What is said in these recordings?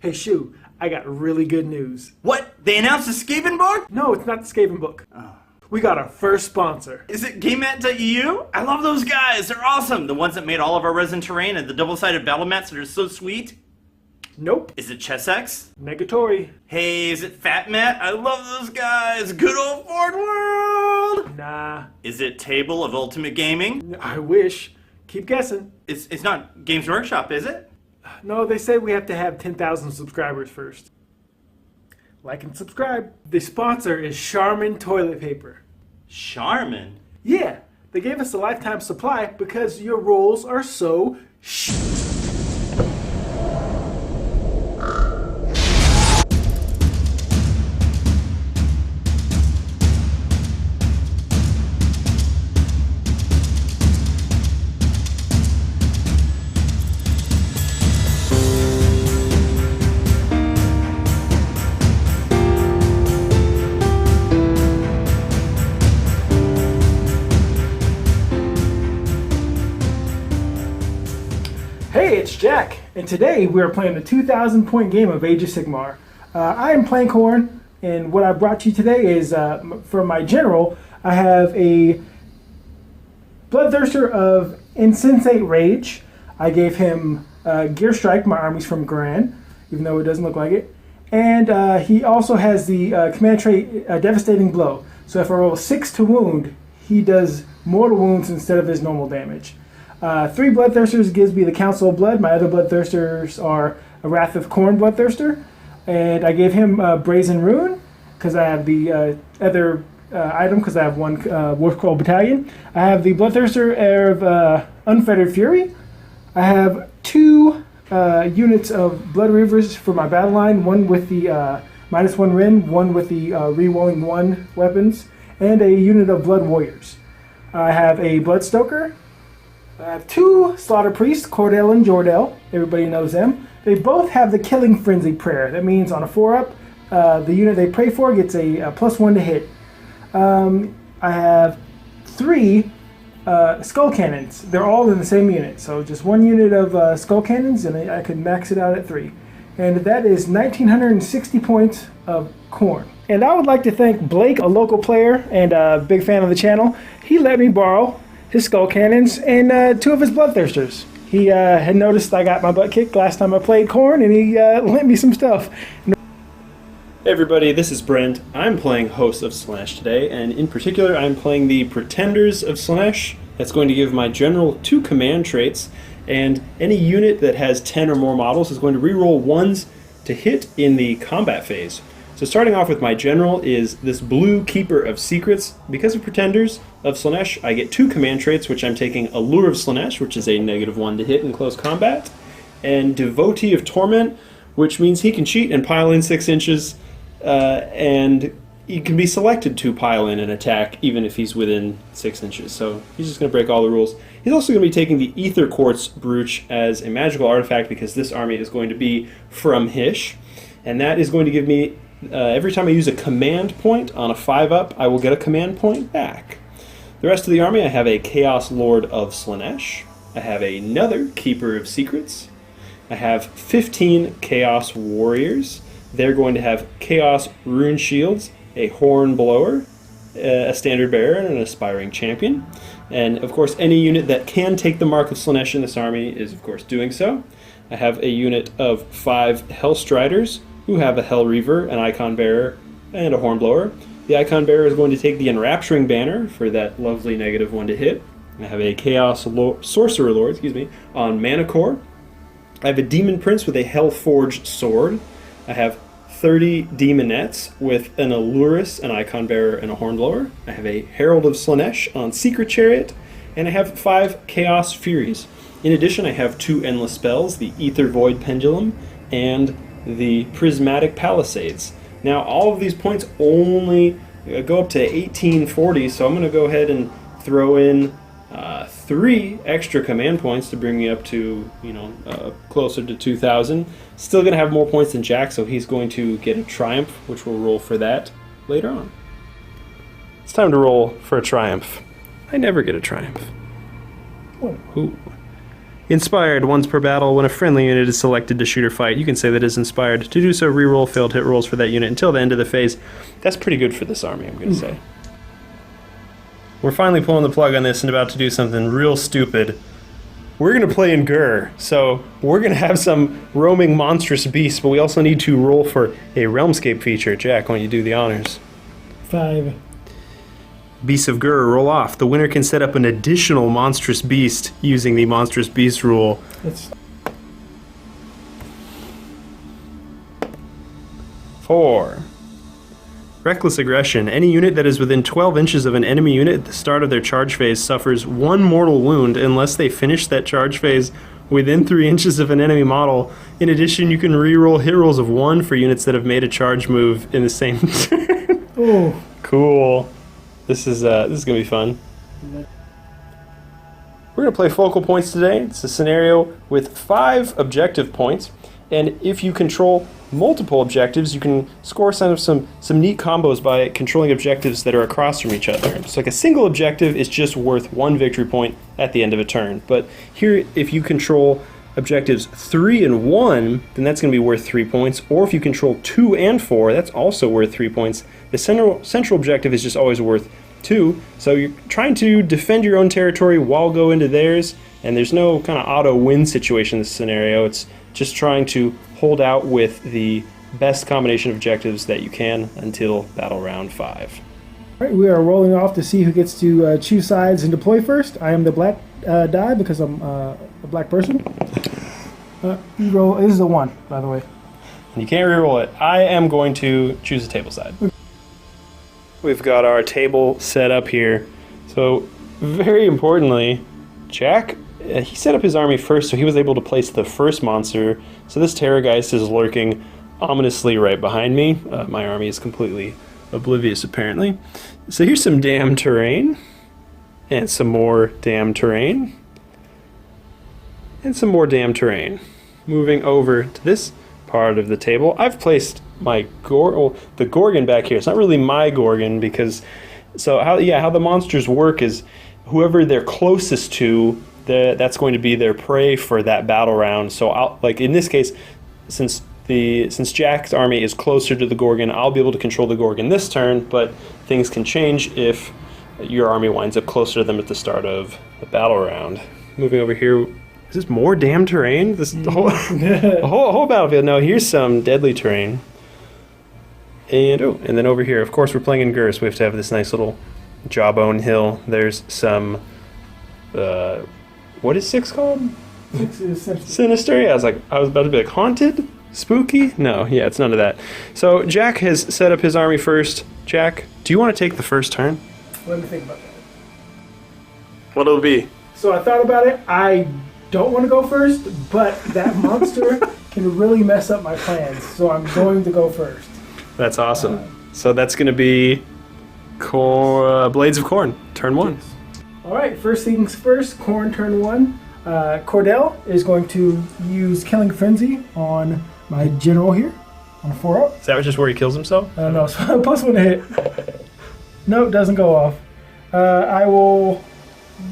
Hey, Shu, I got really good news. What? They announced a Skaven book? No, it's not the Skaven book. We got our first sponsor. Is it GameMat.eu? I love those guys. They're awesome. The ones that made all of our resin terrain and the double-sided battle mats that are so sweet. Nope. Is it Chessex? Negatory. Hey, is it Fat Matt? I love those guys. Good old Fort World. Nah. Is it Table of Ultimate Gaming? I wish. Keep guessing. It's not Games Workshop, is it? No, they say we have to have 10,000 subscribers first. Like and subscribe. The sponsor is Charmin Toilet Paper. Charmin? Yeah, they gave us a lifetime supply because your rolls are so Hey, it's Jack, and today we are playing the 2,000 point game of Age of Sigmar. I am playing Khorne, and what I brought you today is, for my general, I have a Bloodthirster of Insensate Rage. I gave him Gear Strike, my army's from Gran, even though it doesn't look like it. And he also has the command trait Devastating Blow. So if I roll 6 to wound, he does mortal wounds instead of his normal damage. 3 Bloodthirsters gives me the Council of Blood. My other Bloodthirsters are a Wrath of Khorne Bloodthirster. And I gave him Brazen Rune, because I have the other item, because I have one Wolfcrawl Battalion. I have the Bloodthirster of Unfettered Fury. I have 2 units of Blood Reavers for my battle line, one with the -1 Rin, one with the Rerolling 1 weapons, and a unit of Blood Warriors. I have a Bloodstoker. I have 2 Slaughter Priests, Cordell and Jordell. Everybody knows them. They both have the Killing Frenzy Prayer. That means on a 4-up, the unit they pray for gets a +1 to hit. I have 3 Skull Cannons. They're all in the same unit. So just 1 unit of Skull Cannons, and I could max it out at 3. And that is 1,960 points of Khorne. And I would like to thank Blake, a local player and a big fan of the channel. He let me borrow his Skull Cannons and 2 of his Bloodthirsters. He had noticed I got my butt kicked last time I played Khorne, and he lent me some stuff. Hey everybody, this is Brent. I'm playing Host of Slaanesh today, and in particular I'm playing the Pretenders of Slaanesh. That's going to give my general 2 command traits, and any unit that has 10 or more models is going to reroll 1s to hit in the combat phase. So starting off with my general is this blue Keeper of Secrets. Because of Pretenders of Slaanesh, I get 2 command traits, which I'm taking Allure of Slaanesh, which is a -1 to hit in close combat, and Devotee of Torment, which means he can cheat and pile in 6 inches, and he can be selected to pile in an attack even if he's within 6 inches. So he's just going to break all the rules. He's also going to be taking the Ether Quartz Brooch as a magical artifact because this army is going to be from Hysh, and that is going to give me every time I use a command point on a 5-up, I will get a command point back. The rest of the army, I have a Chaos Lord of Slaanesh. I have another Keeper of Secrets. I have 15 Chaos Warriors. They're going to have Chaos Rune Shields, a Horn Blower, a Standard Bearer, and an Aspiring Champion. And of course, any unit that can take the Mark of Slaanesh in this army is of course doing so. I have a unit of 5 Hellstriders, who have a Hell Reaver, an Icon Bearer, and a Hornblower. The Icon Bearer is going to take the Enrapturing Banner for that lovely -1 to hit. I have a Sorcerer Lord, on Mana Core. I have a Demon Prince with a Hellforged Sword. I have 30 Demonettes with an Allurus, an Icon Bearer, and a Hornblower. I have a Herald of Slaanesh on Secret Chariot, and I have 5 Chaos Furies. In addition, I have 2 Endless Spells, the Ether Void Pendulum, and the Prismatic Palisades. Now all of these points only go up to 1840, so I'm going to go ahead and throw in 3 extra command points to bring me up to, closer to 2,000. Still going to have more points than Jack, so he's going to get a Triumph, which we'll roll for that later on. It's time to roll for a Triumph. I never get a Triumph. Ooh. Inspired once per battle. When a friendly unit is selected to shoot or fight, you can say that it's inspired. To do so, reroll failed hit rolls for that unit until the end of the phase. That's pretty good for this army, I'm going to say. We're finally pulling the plug on this and about to do something real stupid. We're going to play in Ghur, so we're going to have some roaming monstrous beasts, but we also need to roll for a Realmscape feature. Jack, why don't you do the honors? 5. Beasts of Ghur, roll off. The winner can set up an additional monstrous beast using the monstrous beast rule. It's 4. Reckless aggression. Any unit that is within 12 inches of an enemy unit at the start of their charge phase suffers 1 mortal wound unless they finish that charge phase within 3 inches of an enemy model. In addition, you can reroll hit rolls of 1 for units that have made a charge move in the same turn. oh, Cool. This is gonna be fun. We're gonna play focal points today. It's a scenario with 5 objective points, and if you control multiple objectives, you can score some neat combos by controlling objectives that are across from each other. So like a single objective is just worth 1 victory point at the end of a turn. But here, if you control objectives 3 and 1, then that's going to be worth 3 points. Or if you control 2 and 4, that's also worth 3 points. The central objective is just always worth 2. So you're trying to defend your own territory while go into theirs, and there's no kind of auto win situation in this scenario. It's just trying to hold out with the best combination of objectives that you can until battle round 5. all right. We are rolling off to see who gets to choose sides and deploy first. I am the black die because I'm a black person. You roll. This is a 1, by the way. And you can't reroll it. I am going to choose a table side. We've got our table set up here. So, very importantly, Jack, he set up his army first, so he was able to place the first monster. So this Terrorgeist is lurking ominously right behind me. My army is completely oblivious, apparently. So here's some damn terrain. And some more damn terrain. And some more damn terrain. Moving over to this part of the table, I've placed my the Gorgon back here. It's not really my Gorgon because how the monsters work is whoever they're closest to, that's going to be their prey for that battle round. So like in this case, since Jack's army is closer to the Gorgon, I'll be able to control the Gorgon this turn, but things can change if your army winds up closer to them at the start of the battle round. Moving over here. Is this more damn terrain? This the whole battlefield. No, here's some deadly terrain. And then over here, of course, we're playing in Ghur, so we have to have this nice little jawbone hill. There's some. What is 6 called? 6 is Sinister. Yeah, I was about to be like haunted, spooky. No, yeah, it's none of that. So Jack has set up his army first. Jack, do you want to take the first turn? Let me think about that. What'll it be? So I thought about it. I don't want to go first, but that monster can really mess up my plans, so I'm going to go first. That's awesome. So that's going to be Blades of Khorne, turn 1. All right, first things first, Khorne turn 1. Cordell is going to use Killing Frenzy on my general here, on a 4-up. Is that just where he kills himself? No, so plus 1 to hit. No, doesn't go off. I will...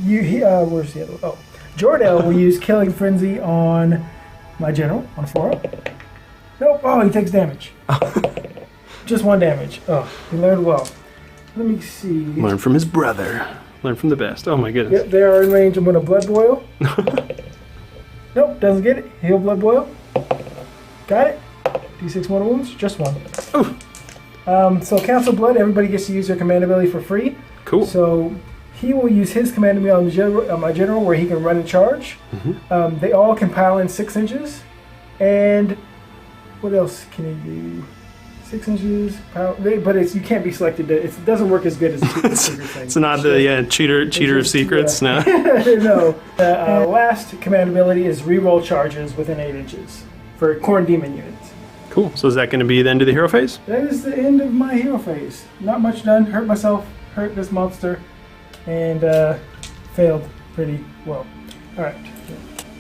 where's the other one? Oh. Jordell will use Killing Frenzy on my general, on a 4-up. Nope, oh, he takes damage. Just 1 damage. Oh, he learned well. Let me see. Learn from his brother. Learn from the best. Oh my goodness. Yep, they are in range. I'm going to Blood Boil. Nope, doesn't get it. Heal Blood Boil. Got it. D6 mortal wounds, just 1. Ooh. So Council Blood, everybody gets to use their command ability for free. Cool. So he will use his command ability on my general where he can run and charge. Mm-hmm. They all can pile in 6 inches. And what else can he do? 6 inches, but you can't be selected. It doesn't work as good as the secret thing. It's not the cheater of secrets. No. No. Last command ability is reroll charges within 8 inches for Khorne demon units. Cool. So is that going to be the end of the hero phase? That is the end of my hero phase. Not much done. Hurt myself. Hurt this monster, and failed pretty well. All right.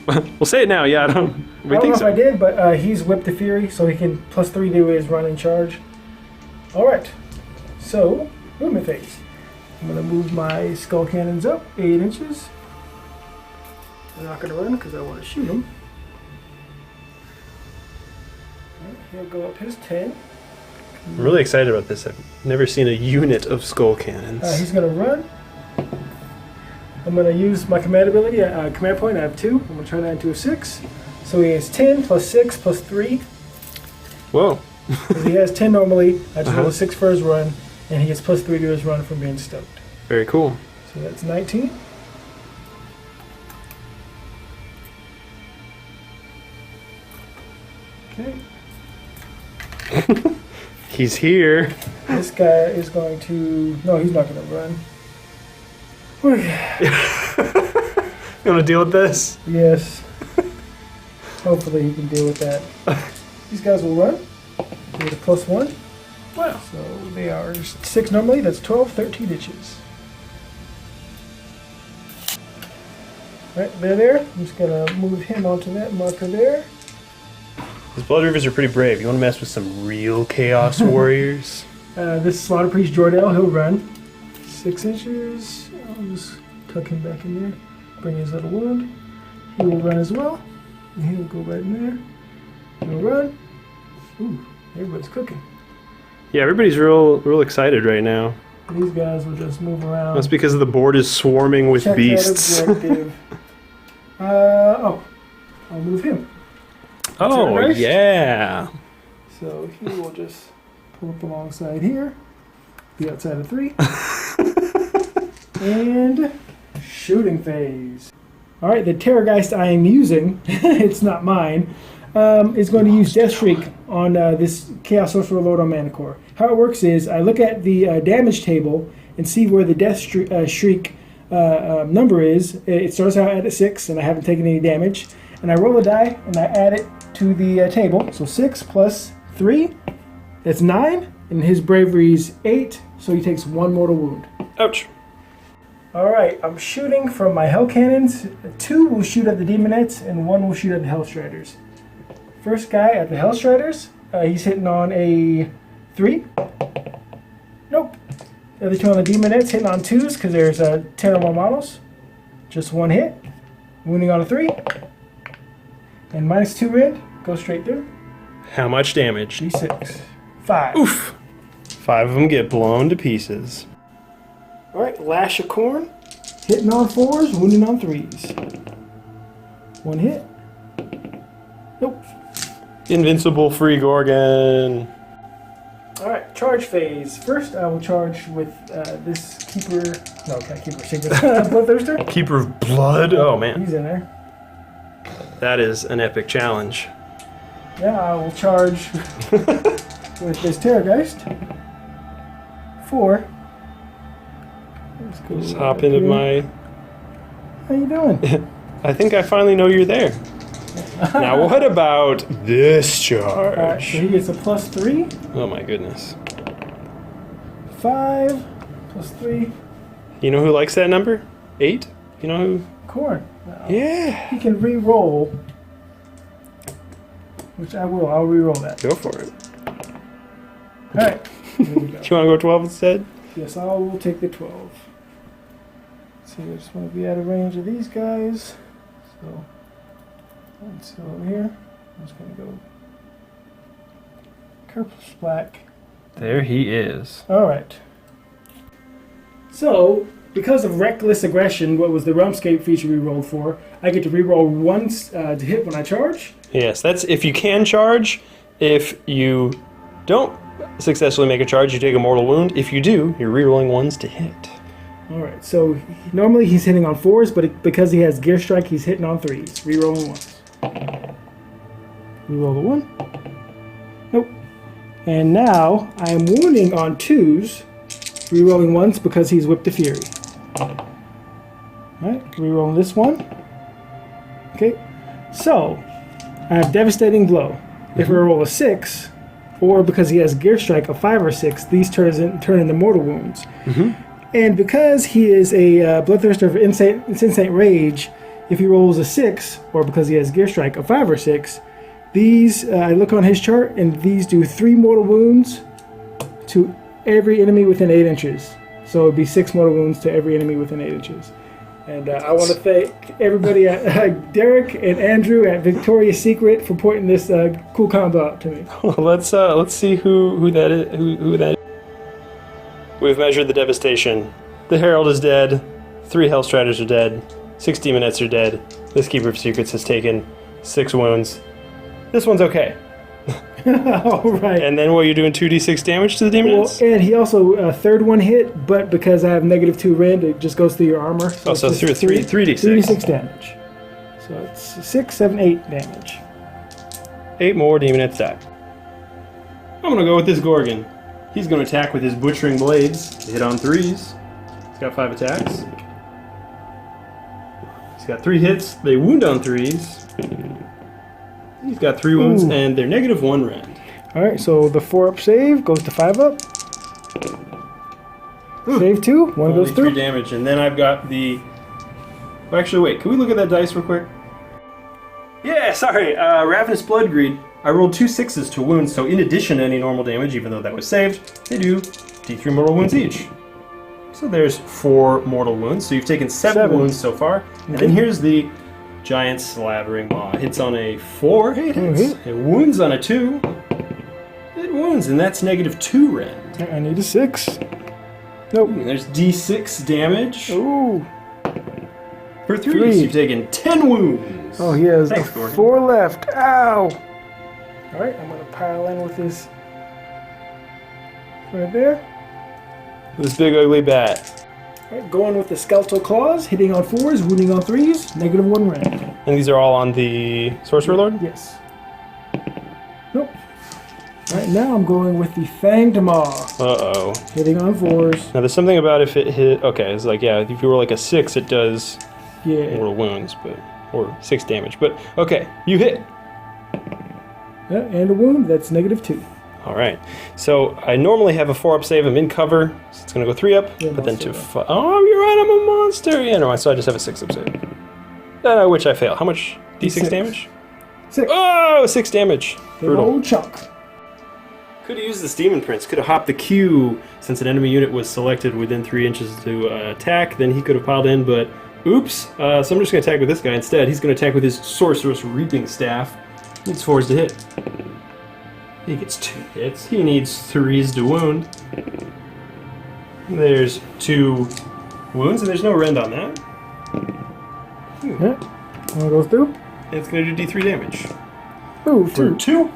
We'll say it now. Yeah, I don't know if I did, but he's Whip to Fury, so he can +3 to his run and charge. All right. So, movement phase. I'm going to move my skull cannons up 8 inches. I'm not going to run because I want to shoot him. Right, he'll go up his 10. I'm really excited about this. I've never seen a unit of skull cannons. He's going to run. I'm going to use my command ability, command point. I have 2. I'm going to turn that into a 6. So he has 10 plus 6 plus 3. Whoa. He has 10 normally. I just roll a 6 for his run, and he gets plus 3 to his run from being stoked. Very cool. So that's 19. Okay. He's here. This guy is going to... No, he's not going to run. You want to deal with this? Yes. Hopefully he can deal with that. These guys will run. With a plus 1. Wow. So they are 6 normally. That's 12, 13 inches. Right, they're there. I'm just going to move him onto that marker there. These Blood Rivers are pretty brave. You want to mess with some real Chaos Warriors? This Slaughter Priest Jordell, he'll run 6 inches. I'll just tuck him back in there. Bring his little wound. He will run as well. And he will go right in there. He'll run. Ooh, everybody's cooking. Yeah, everybody's real excited right now. These guys will just move around. That's because the board is swarming with Check beasts. that objective. I'll move him. Oh, yeah. So he will just pull up alongside here. Be outside of 3. And shooting phase. Alright, the Terrorgeist I am using, it's not mine, is going to use Death Shriek on this Chaos Sorcerer Lord on Mana Core. How it works is I look at the damage table and see where the Death Shriek number is. It starts out at a 6 and I haven't taken any damage. And I roll a die and I add it to the table. So 6 plus 3, that's 9. And his bravery is 8, so he takes 1 mortal wound. Ouch. Alright, I'm shooting from my Hell Cannons. 2 will shoot at the Demonettes and 1 will shoot at the Hellstriders. First guy at the Hellstriders, he's hitting on a 3. Nope. The other 2 on the Demonettes hitting on 2s because there's 10 or more models. Just 1 hit. Wounding on a 3. And minus 2 rend, go straight through. How much damage? D6. 5. Oof. 5 of them get blown to pieces. Alright, Lash of Khorne. Hitting on 4s, wounding on 3s. 1 hit. Nope. Invincible Free Gorgon. Alright, charge phase. First, I will charge with this Keeper... No, not Keeper, Sigmar. Bloodthirster. Keeper of Blood? Oh, man. He's in there. That is an epic challenge. Yeah, I will charge with this Terrorgeist. 4. Let's go Just hop into my... How you doing? I think I finally know you're there. Now what about this Alright, so charge? he gets a plus 3. Oh my goodness. 5 plus 3. You know who likes that number? 8? You know who? Khorne. No. Yeah. He can re-roll, which I will. I'll re-roll that. Go for it. Alright, here we go. Do you want to go 12 instead? Yes, I will take the 12. See, I just want to be out of range of these guys. So, let's go over here. I'm just going to go purple black. There he is. Alright. So, because of Reckless Aggression, what was the Realmscape feature we rolled for, I get to reroll once to hit when I charge. Yes, that's if you can charge. If you don't successfully make a charge, you take a mortal wound. If you do, you're rerolling ones to hit. Alright, so normally he's hitting on 4s, but because he has Gear Strike, he's hitting on 3s. Rerolling 1s. Reroll the 1. Nope. And now I am wounding on 2s, rerolling 1s because he's Whipped to Fury. Alright, rerolling this one. Okay, so I have Devastating Blow. If I roll a 6, or because he has Gear Strike, a 5 or 6, these turn into mortal wounds. And because he is a Bloodthirster of Insensate Rage, if he rolls a 6, or because he has Gear Strike, a 5 or 6, these, I look on his chart, and these do 3 mortal wounds to every enemy within 8 inches. So it would be 6 mortal wounds to every enemy within 8 inches. And I want to thank everybody at Derek and Andrew at Victoria's Secret for pointing this cool combo out to me. Well, let's see who that is. Who that is. We've measured the devastation. The Herald is dead. 3 Hellstriders are dead. 6 Demonettes are dead. This Keeper of Secrets has taken 6 wounds. This one's okay. All right. And then what, you're doing 2d6 damage to the Demonettes? Well, and he also third one hit, but because I have -2 rend, it just goes through your armor. So so 3d6. 3d6 damage. So it's 6, 7, 8 damage. 8 more Demonettes die. I'm gonna go with this Gorgon. He's gonna attack with his Butchering Blades. Hit on 3s. He's got 5 attacks. He's got 3 hits. They wound on 3s. He's got 3 wounds, and they're -1 rend. Alright, so the 4-up save goes to 5-up. Save 2, 1 Only goes through. 3 damage, and then I've got the... Oh, actually, wait, can we look at that dice real quick? Yeah, sorry, Ravenous Blood Greed. I rolled 2 6s to wounds, so in addition to any normal damage, even though that was saved, they do D3 mortal wounds each. So there's 4 mortal wounds, so you've taken 7 wounds so far. And then here's the Giant Slavering Maw. Hits on a 4, it hits. It wounds on a 2. It wounds, and that's -2 rend. I need a 6. Nope. And there's D6 damage. Ooh. For 3, so you've taken 10 wounds. Oh, he has Thanks, a Gordon. 4 left. Ow! Alright, I'm going to pile in with this right there. This big ugly bat. Alright, going with the Skeletal Claws, hitting on 4s, wounding on 3s, -1 rend. And these are all on the Sorcerer Lord? Yes. Nope. Alright, now I'm going with the Fanged Maw, Uh-oh. hitting on 4s. Now there's something about if it hit... Okay, it's like, yeah, if you roll like a 6, it does Yeah. mortal wounds, but... Or 6 damage. But, okay, you hit. Yeah, and a wound, that's -2. Alright. So, I normally have a 4-up save. I'm in cover, so it's going to go 3-up. Yeah, but then monster, to... Oh, you're right, I'm a monster! Yeah, no, so I just have a 6-up save. Which I fail. How much D6 6. damage? 6. Oh, 6 damage. Big Brutal. old chunk. Could have used this Demon Prince. Could have hopped the Q since an enemy unit was selected within 3 inches to attack. Then he could have piled in, but oops. So I'm just going to attack with this guy instead. He's going to attack with his Sorceress Reaping Staff. Needs 4s to hit. He gets 2 hits. He needs 3s to wound. There's 2 wounds, and there's no rend on that. Yeah. One goes through. And it's going to do D3 damage. Ooh, For 2. 2.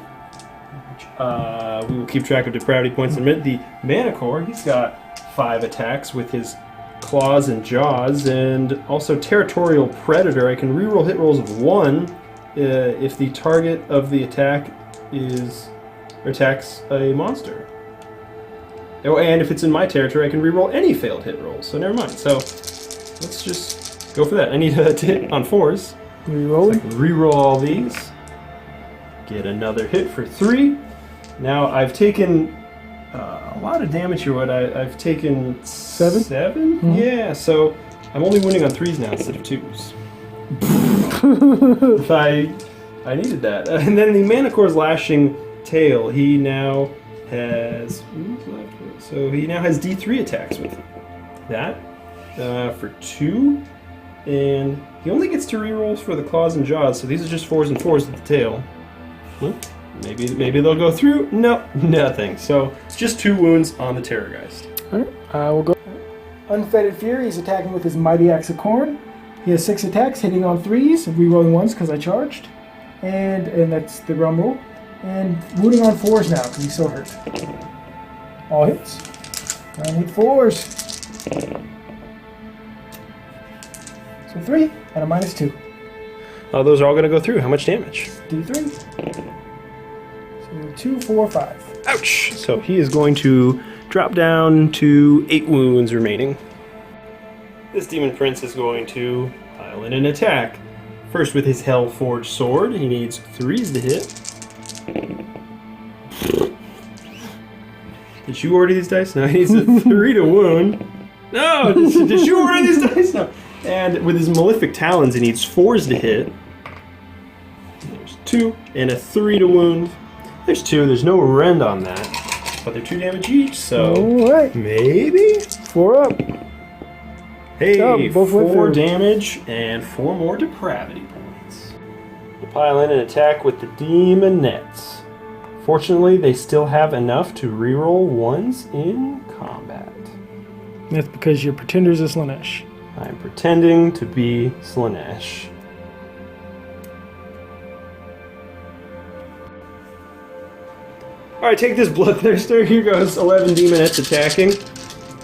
We will keep track of depravity points in a minute. The Manicore, he's got 5 attacks with his claws and jaws, and also Territorial Predator. I can reroll hit rolls of 1 if the target of the attack attacks a monster. Oh, and if it's in my territory, I can reroll any failed hit rolls. So never mind. So let's just go for that. I need a hit on 4s. Rerolling. Reroll all these. Get another hit for 3. Now I've taken a lot of damage here. I've taken 7? 7? Mm-hmm. Yeah, so I'm only winning on 3s now instead of 2s. I needed that. And then the Manicore's Lashing Tail, he now has... So he now has D3 attacks with that for 2. And he only gets 2 rerolls for the claws and jaws, so these are just 4s and 4s with the tail. Well, maybe they'll go through. No, nothing. So just 2 wounds on the Terrorgeist. Alright, we'll go. Unfettered Fury is attacking with his Mighty Axe of Khorne. He has 6 attacks, hitting on 3s, rerolling 1s because I charged. And that's the realm roll. And wounding on 4s now because he's so hurt. All hits. And with 4s. So 3 and a -2. Oh, those are all going to go through. How much damage? D3. So 2, 4, 5. Ouch! So he is going to drop down to 8 wounds remaining. This Demon Prince is going to pile in an attack. First with his Hellforged Sword. He needs 3s to hit. Did you order these dice? No, he needs a 3 to wound. No! Did you order these dice? No. And with his Malefic Talons, he needs 4s to hit. There's 2 and a 3 to wound. There's 2. There's no rend on that. But they're 2 damage each, so Alright. maybe? 4 up. Hey, Oh, both went 4 through. damage and 4 more depravity points. You pile in an attack with the Demonettes. Fortunately, they still have enough to reroll ones in combat. That's because your pretender's a Slaanesh. I'm pretending to be Slaanesh. Alright, take this Bloodthirster. Here goes 11 Demonettes attacking.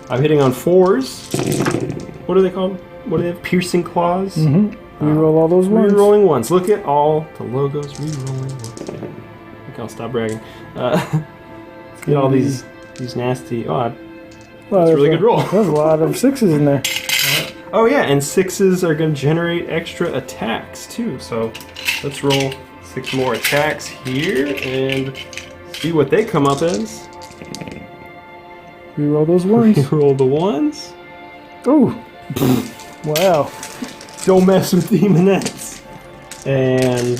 I'm hitting on 4s. What are they called? What do they have? Piercing Claws? Mm-hmm. Reroll all those ones. Rerolling ones. Look at all the logos. Rerolling ones. Okay, I'll stop bragging. Let's get all these nasty... Oh, that's a really good roll. There's a lot of 6s in there. Oh yeah, and 6s are going to generate extra attacks too. So let's roll 6 more attacks here and see what they come up as. Reroll those ones. Reroll the 1s. Ooh. Wow. Don't mess with Demonettes. And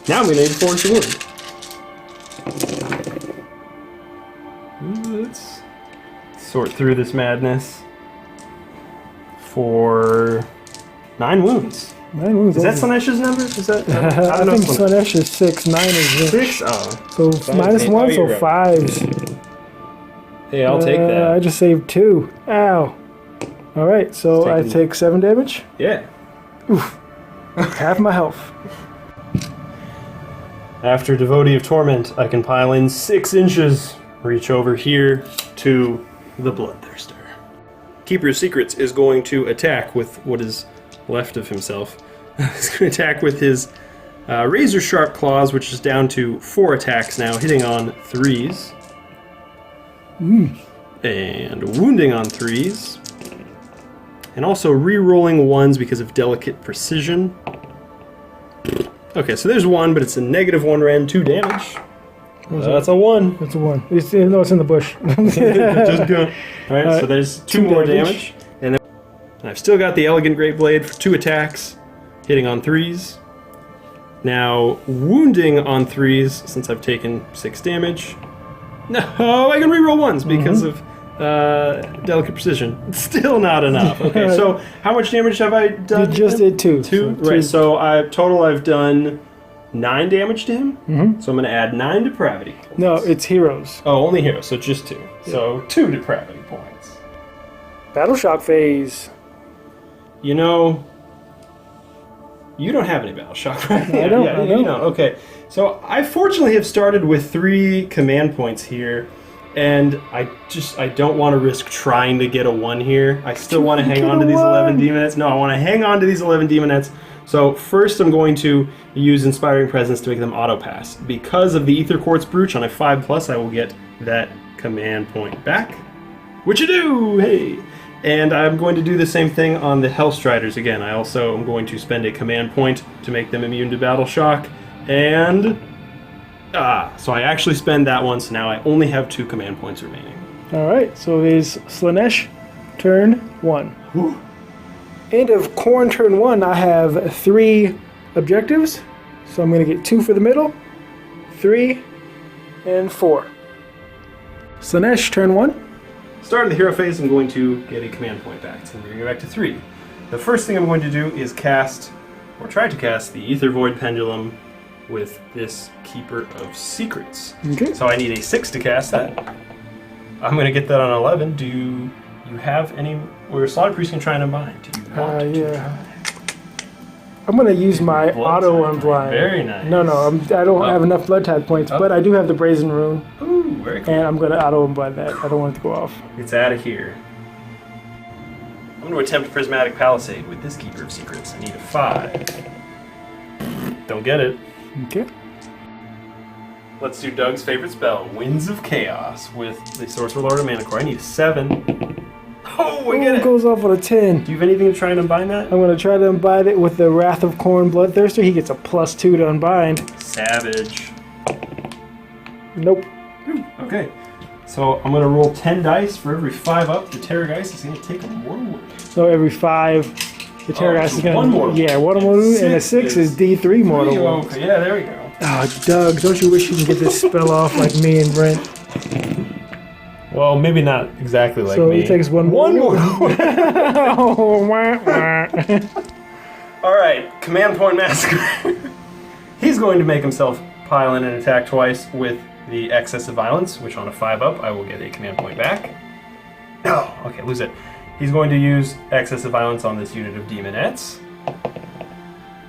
now I'm going to need 4 to win. Let's sort through this madness. For 9 wounds. 9 wounds. Is that Slaanesh's number? Is that? I think Slaanesh is 6. 9 is 6? Oh. So minus 1, so 5s. Hey, I'll take that. I just saved 2. Ow. Alright, so I take 7 damage. Yeah. Oof. Half my health. After Devotee of Torment, I can pile in 6 inches. Reach over here to the Bloodthirster. Keeper of Secrets is going to attack with what is left of himself. He's going to attack with his razor sharp claws, which is down to 4 attacks now, hitting on 3s. And wounding on 3s. And also re-rolling 1s because of delicate precision. Okay, so there's 1, but it's a -1 rend, 2 damage. That's a 1. That's a 1. It's in the bush. Just go. Alright, so there's 2 more damage. And I've still got the Elegant Great Blade for 2 attacks, hitting on 3s. Now, wounding on 3s, since I've taken 6 damage. No, I can reroll 1s because of delicate precision. Still not enough. Okay, so how much damage have I done? You just did 2. 2? So Right, so I've done 9 damage to him. So I'm going to add 9 depravity points. No, it's heroes. Oh, only heroes, so just 2. So 2 depravity points. Battle shock phase. You know, you don't have any battle shock, right? I don't. You don't. Okay, so I fortunately have started with 3 command points here, and I don't want to risk trying to get a 1 here. I still want to hang on to these 11 Demonettes. No, I want to hang on to these 11 Demonettes. So first I'm going to use Inspiring Presence to make them auto-pass. Because of the Ether Quartz Brooch on a 5+, I will get that command point back. Which you do! Hey! And I'm going to do the same thing on the Hellstriders again. I also am going to spend a command point to make them immune to Battle Shock. And... so I actually spend that one, so now I only have 2 command points remaining. Alright, so it is Slaanesh, turn 1. Whew. End of Khorne turn 1, I have 3 objectives. So I'm going to get 2 for the middle, 3, and 4. Slaanesh turn 1. Start of the hero phase, I'm going to get a command point back. So I'm going to go back to 3. The first thing I'm going to do is cast, or try to cast, the Ether Void Pendulum with this Keeper of Secrets. Okay. So I need a 6 to cast that. I'm going to get that on 11. Do you have any... Where Slaughter Priest can try and unbind. Do you want to try? I'm going to use my auto unblind. Very nice. No, I don't have enough blood type points, but I do have the Brazen Rune. Ooh, very cool. And I'm going to auto unblind that. I don't want it to go off. It's out of here. I'm going to attempt Prismatic Palisade with this Keeper of Secrets. I need a 5. Don't get it. Okay. Let's do Doug's favorite spell, Winds of Chaos, with the Sorcerer Lord of Manticore. I need a 7. Oh, we get it! It goes off with a 10. Do you have anything to try and unbind that? I'm going to try to unbind it with the Wrath of Khorne Bloodthirster. He gets a +2 to unbind. Savage. Nope. Okay. So I'm going to roll 10 dice. For every 5 up, the Terrorgeist is going to take a mortal wound. So every 5, the Terrorgeist is going to... one mortal. Yeah, one mortal wound, and a 6 is D3 mortal wound. Okay, yeah, there we go. Oh, Doug, don't you wish you could get this spell off like me and Brent? Well, maybe not exactly like so me. he takes one more. Oh, wah, wah. All right, command point massacre. He's going to make himself pile in and attack twice with the excess of violence, which on a 5-up, I will get a command point back. Oh, okay, lose it. He's going to use excess of violence on this unit of demonettes.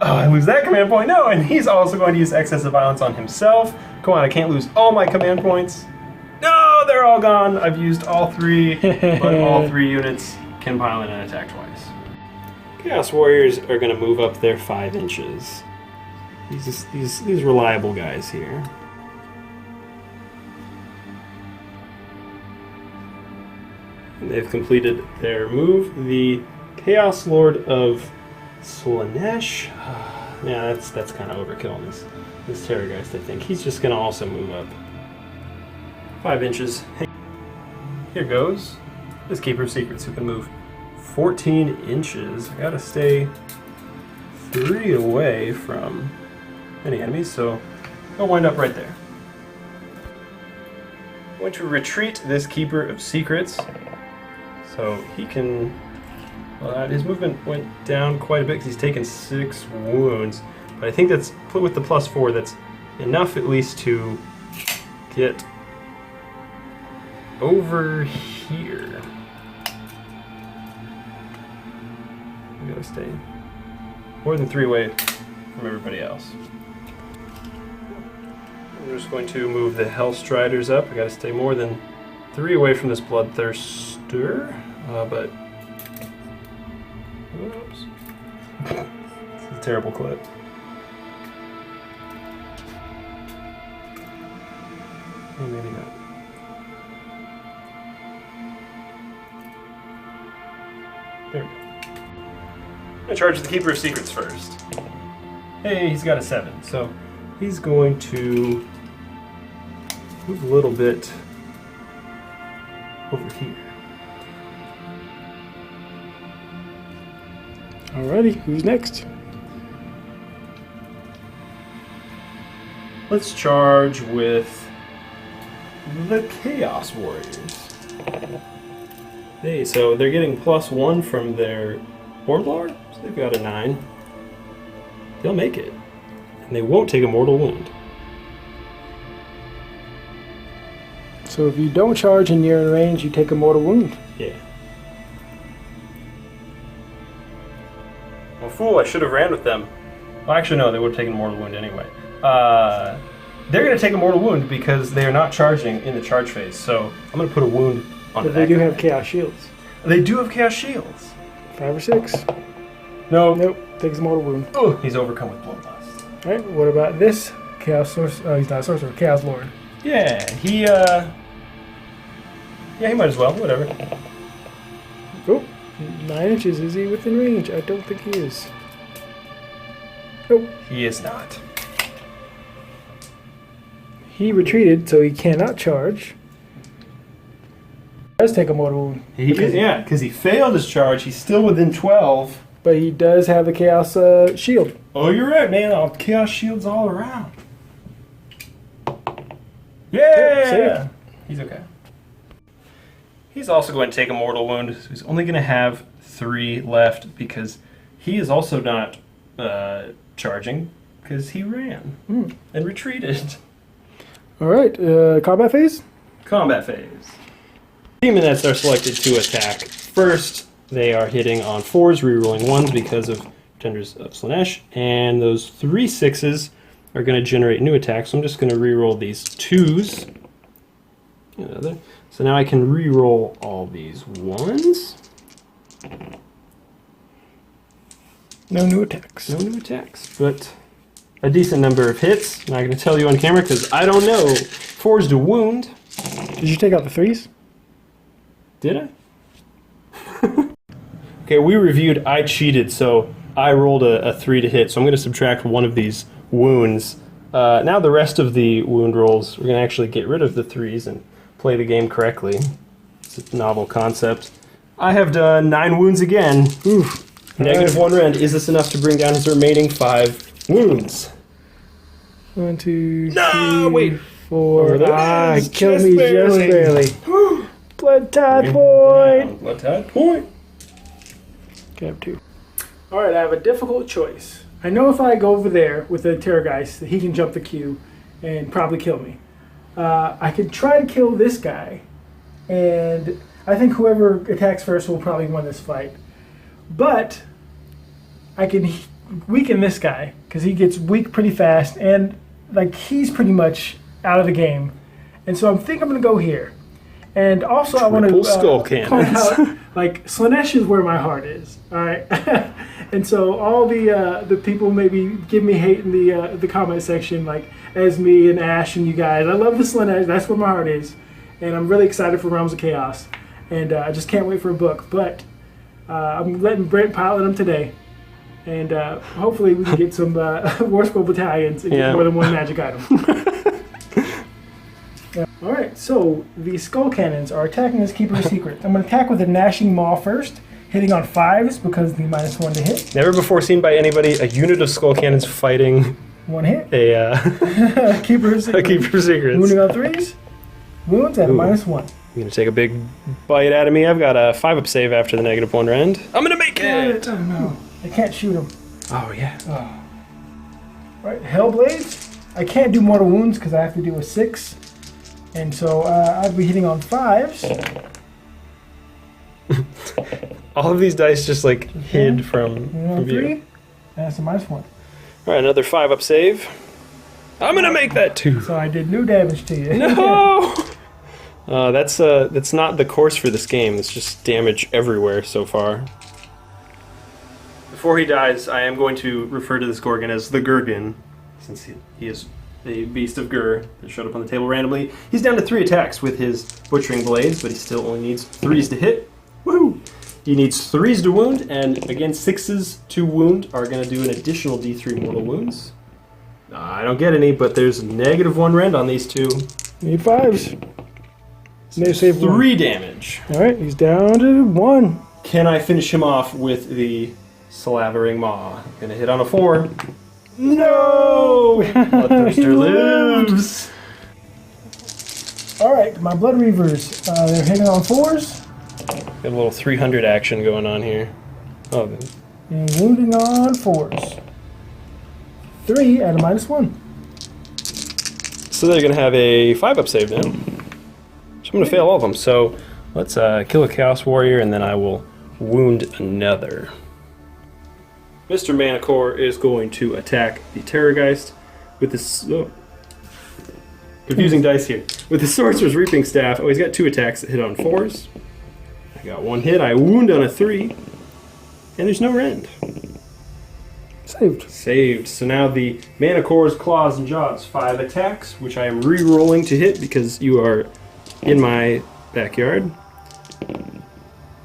Oh, I lose that command point. No, and he's also going to use excess of violence on himself. Come on, I can't lose all my command points. No, they're all gone. I've used all 3, but all 3 units can pile in and attack twice. Chaos Warriors are going to move up their 5 inches. These reliable guys here. And they've completed their move. The Chaos Lord of Slaanesh. Yeah, that's kind of overkill on this Terrorgeist, I think. He's just going to also move up 5 inches. Here goes this Keeper of Secrets, who can move 14 inches. I gotta stay 3 away from any enemies, so I'll wind up right there. I'm going to retreat this Keeper of Secrets, so he can... Well, his movement went down quite a bit because he's taken 6 wounds, but I think that's, with the +4, that's enough at least to get over here. We gotta stay more than 3 away from everybody else. I'm just going to move the Hellstriders up. I gotta stay more than 3 away from this Bloodthirster, but oops. This is a terrible clip. Oh, maybe not. There we go. I'm going to charge the Keeper of Secrets first. Hey, he's got a 7, so he's going to move a little bit over here. Alrighty, who's next? Let's charge with the Chaos Warriors. Hey, so they're getting +1 from their Horde Lord, so they've got a 9. They'll make it, and they won't take a mortal wound. So if you don't charge and you're in range, you take a mortal wound. Yeah. Well, fool, I should have ran with them. Well, actually, no, they would have taken a mortal wound anyway. They're going to take a mortal wound because they are not charging in the charge phase, so I'm going to put a wound on But that they do guy. have chaos shields. They do have chaos shields. 5 or 6. No. Nope, takes a mortal wound. Oh, he's overcome with bloodlust. Alright, what about this? Chaos Sorcerer. Oh, he's not a sorcerer. Chaos Lord. Yeah, he might as well, whatever. Oh, 9 inches. Is he within range? I don't think he is. Nope. He is not. He retreated, so he cannot charge. Does take a mortal wound. Because he failed his charge. He's still within 12. But he does have the chaos shield. Oh, you're right, man. All chaos shields all around. Yeah! Saved. He's okay. He's also going to take a mortal wound, so he's only going to have 3 left because he is also not charging because he ran and retreated. Alright, combat phase? Combat phase. Demonettes are selected to attack. First, they are hitting on 4s, rerolling 1s because of Pretenders of Slaanesh, and those 3 6s are going to generate new attacks, so I'm just going to reroll these 2s. Another. So now I can reroll all these 1s. No new attacks. No new attacks, but a decent number of hits. I'm not going to tell you on camera because I don't know. Forged a wound. Did you take out the 3s? Did I? Okay, we reviewed I cheated, so I rolled a 3 to hit, so I'm going to subtract 1 of these wounds. Now the rest of the wound rolls, we're going to actually get rid of the 3s and play the game correctly. It's a novel concept. I have done 9 wounds again. Oof. Negative 1 rend. Is this enough to bring down his remaining 5 wounds? 1, 2, No, 3, wait. 4. Over there. Ah, It's killed just me barely. just barely. Blood tide point. Blood tide point. Okay, I have 2. All right, I have a difficult choice. I know if I go over there with the Terrorgeist, that he can jump the queue and probably kill me. I could try to kill this guy, and I think whoever attacks first will probably win this fight. But I can weaken this guy because he gets weak pretty fast, and like he's pretty much out of the game. And so I think I'm going to go here. And also I want to skull point cannons. out, like, Slaanesh is where my heart is. All right. And so all the people maybe give me hate in the comment section, like as me and Ash and you guys. I love the Slaanesh. That's where my heart is. And I'm really excited for Realms of Chaos. And I just can't wait for a book. But I'm letting Brent pilot them today. And hopefully we can get some War Scroll battalions and get more than one magic item. Alright, so the skull cannons are attacking this Keeper's Secret. I'm going to attack with a Gnashing Maw first, hitting on 5s because the -1 to hit. Never before seen by anybody a unit of skull cannons fighting 1 hit. a Keeper's Secret. Keeper's Secrets. Wounding on 3s. Wounds at a -1. You're going to take a big bite out of me. I've got a 5-up save after the -1 rend. I'm going to make it! Oh no, I can't shoot him. Oh, yeah. Right, Hellblades. I can't do mortal wounds because I have to do a 6. And so I'd be hitting on 5s. All of these dice just like hid from view. 3. And that's a -1. All right, another 5-up save. I'm gonna make that too. So I did no damage to you. No. That's not the course for this game. It's just damage everywhere so far. Before he dies, I am going to refer to this Gorgon as the Gurgin, since he is a beast of Ghur that showed up on the table randomly. He's down to 3 attacks with his Butchering Blades, but he still only needs 3s to hit. Woohoo! He needs 3s to wound, and again, 6s to wound are going to do an additional D3 mortal wounds. I don't get any, but there's -1 rend on these 2. Need 5s. No save 3 damage. Alright, he's down to 1. Can I finish him off with the Slavering Maw? Gonna hit on a 4. No! Bloodthirster lives! Alright, my Blood Reavers, they're hitting on 4s. Got a little 300 action going on here. Oh, and wounding on 4s. 3 at a -1. so they're gonna have a 5-up save now. So I'm gonna fail all of them. So let's kill a Chaos Warrior and then I will wound another. Mr. Manticore is going to attack the Terrorgeist with this... Oh, confusing dice here. With the Sorcerer's Reaping Staff. Oh, he's got 2 attacks that hit on 4s. I got 1 hit. I wound on a 3. And there's no rend. Saved. Saved. So now the Manticore's Claws and Jaws. 5 attacks, which I am re-rolling to hit because you are in my backyard.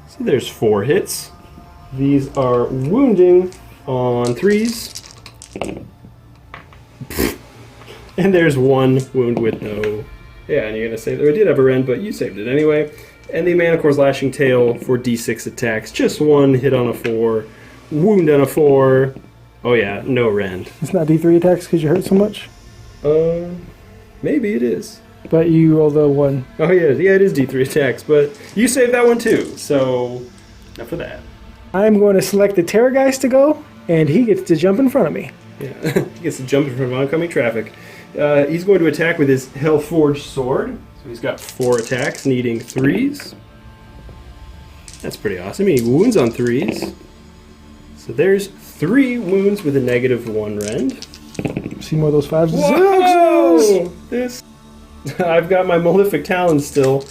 So there's 4 hits. These are wounding on 3s. And there's 1 wound with no... Yeah, and you're going to save... I did have a rend, but you saved it anyway. And the Manticore's Lashing Tail for D6 attacks. Just 1 hit on a 4. Wound on a 4. Oh yeah, no rend. It's not D3 attacks because you hurt so much? Maybe it is. But you rolled a 1. Oh yeah, it is D3 attacks, but you saved that one too, so... Enough for that. I'm going to select the Terrorgeist to go, and he gets to jump in front of me. Yeah, he gets to jump in front of oncoming traffic. He's going to attack with his Hellforged Sword. So he's got 4 attacks, needing 3s. That's pretty awesome. He wounds on 3s. So there's 3 wounds with a -1 rend. See more of those 5s? Whoa! This... I've got my Malefic Talon still.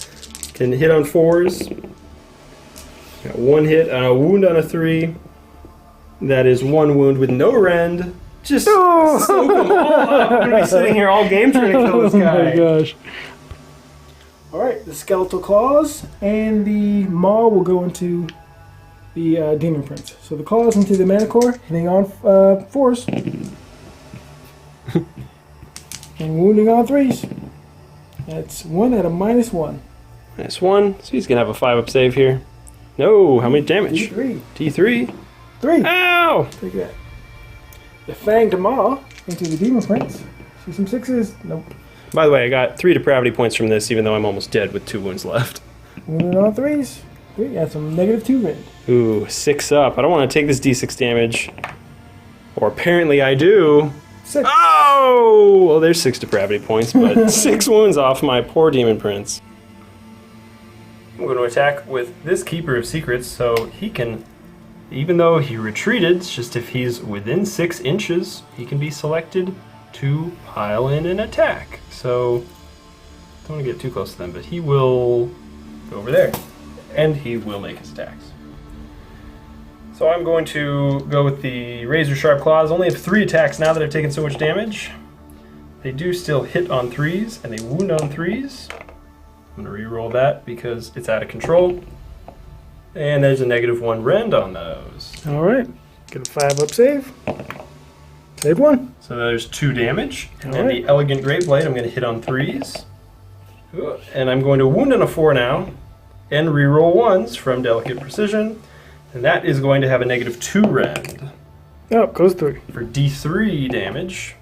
Can hit on 4s. Got 1 hit, a wound on a 3. That is 1 wound with no rend. Just soak them all up. I'm gonna be sitting here all game trying to kill this guy. Oh my gosh. Alright, the Skeletal Claws and the Maw will go into the Demon Prince. So the Claws into the Manticore, hitting on 4s. And wounding on 3s. That's 1 at a -1. -1, so he's gonna have a 5-up save here. No, how many damage? D3. D3. 3. Ow! Take that. The Fanged Maw into the Demon Prince. See some 6s? Nope. By the way, I got 3 depravity points from this, even though I'm almost dead with 2 wounds left. Wounding on 3s. We got some -2 rend. Ooh, 6 up. I don't want to take this d6 damage. Or apparently I do. 6. Oh! Well, there's 6 depravity points, but 6 wounds off my poor demon prince. I'm going to attack with this Keeper of Secrets, so he can, even though he retreated, it's just if he's within 6 inches, he can be selected to pile in an attack. So, don't want to get too close to them, but he will go over there, and he will make his attacks. So I'm going to go with the Razor Sharp Claws. Only have 3 attacks now that I've taken so much damage. They do still hit on 3s, and they wound on 3s. I'm going to re-roll that because it's out of control. And there's a -1 rend on those. Alright. Get a 5-up save. Save 1. So there's 2 damage. And then Alright. the Elegant Great Blade, I'm going to hit on 3s. And I'm going to wound on a 4 now. And re-roll 1s from Delicate Precision. And that is going to have a -2 rend. Oh, goes 3. For D3 damage.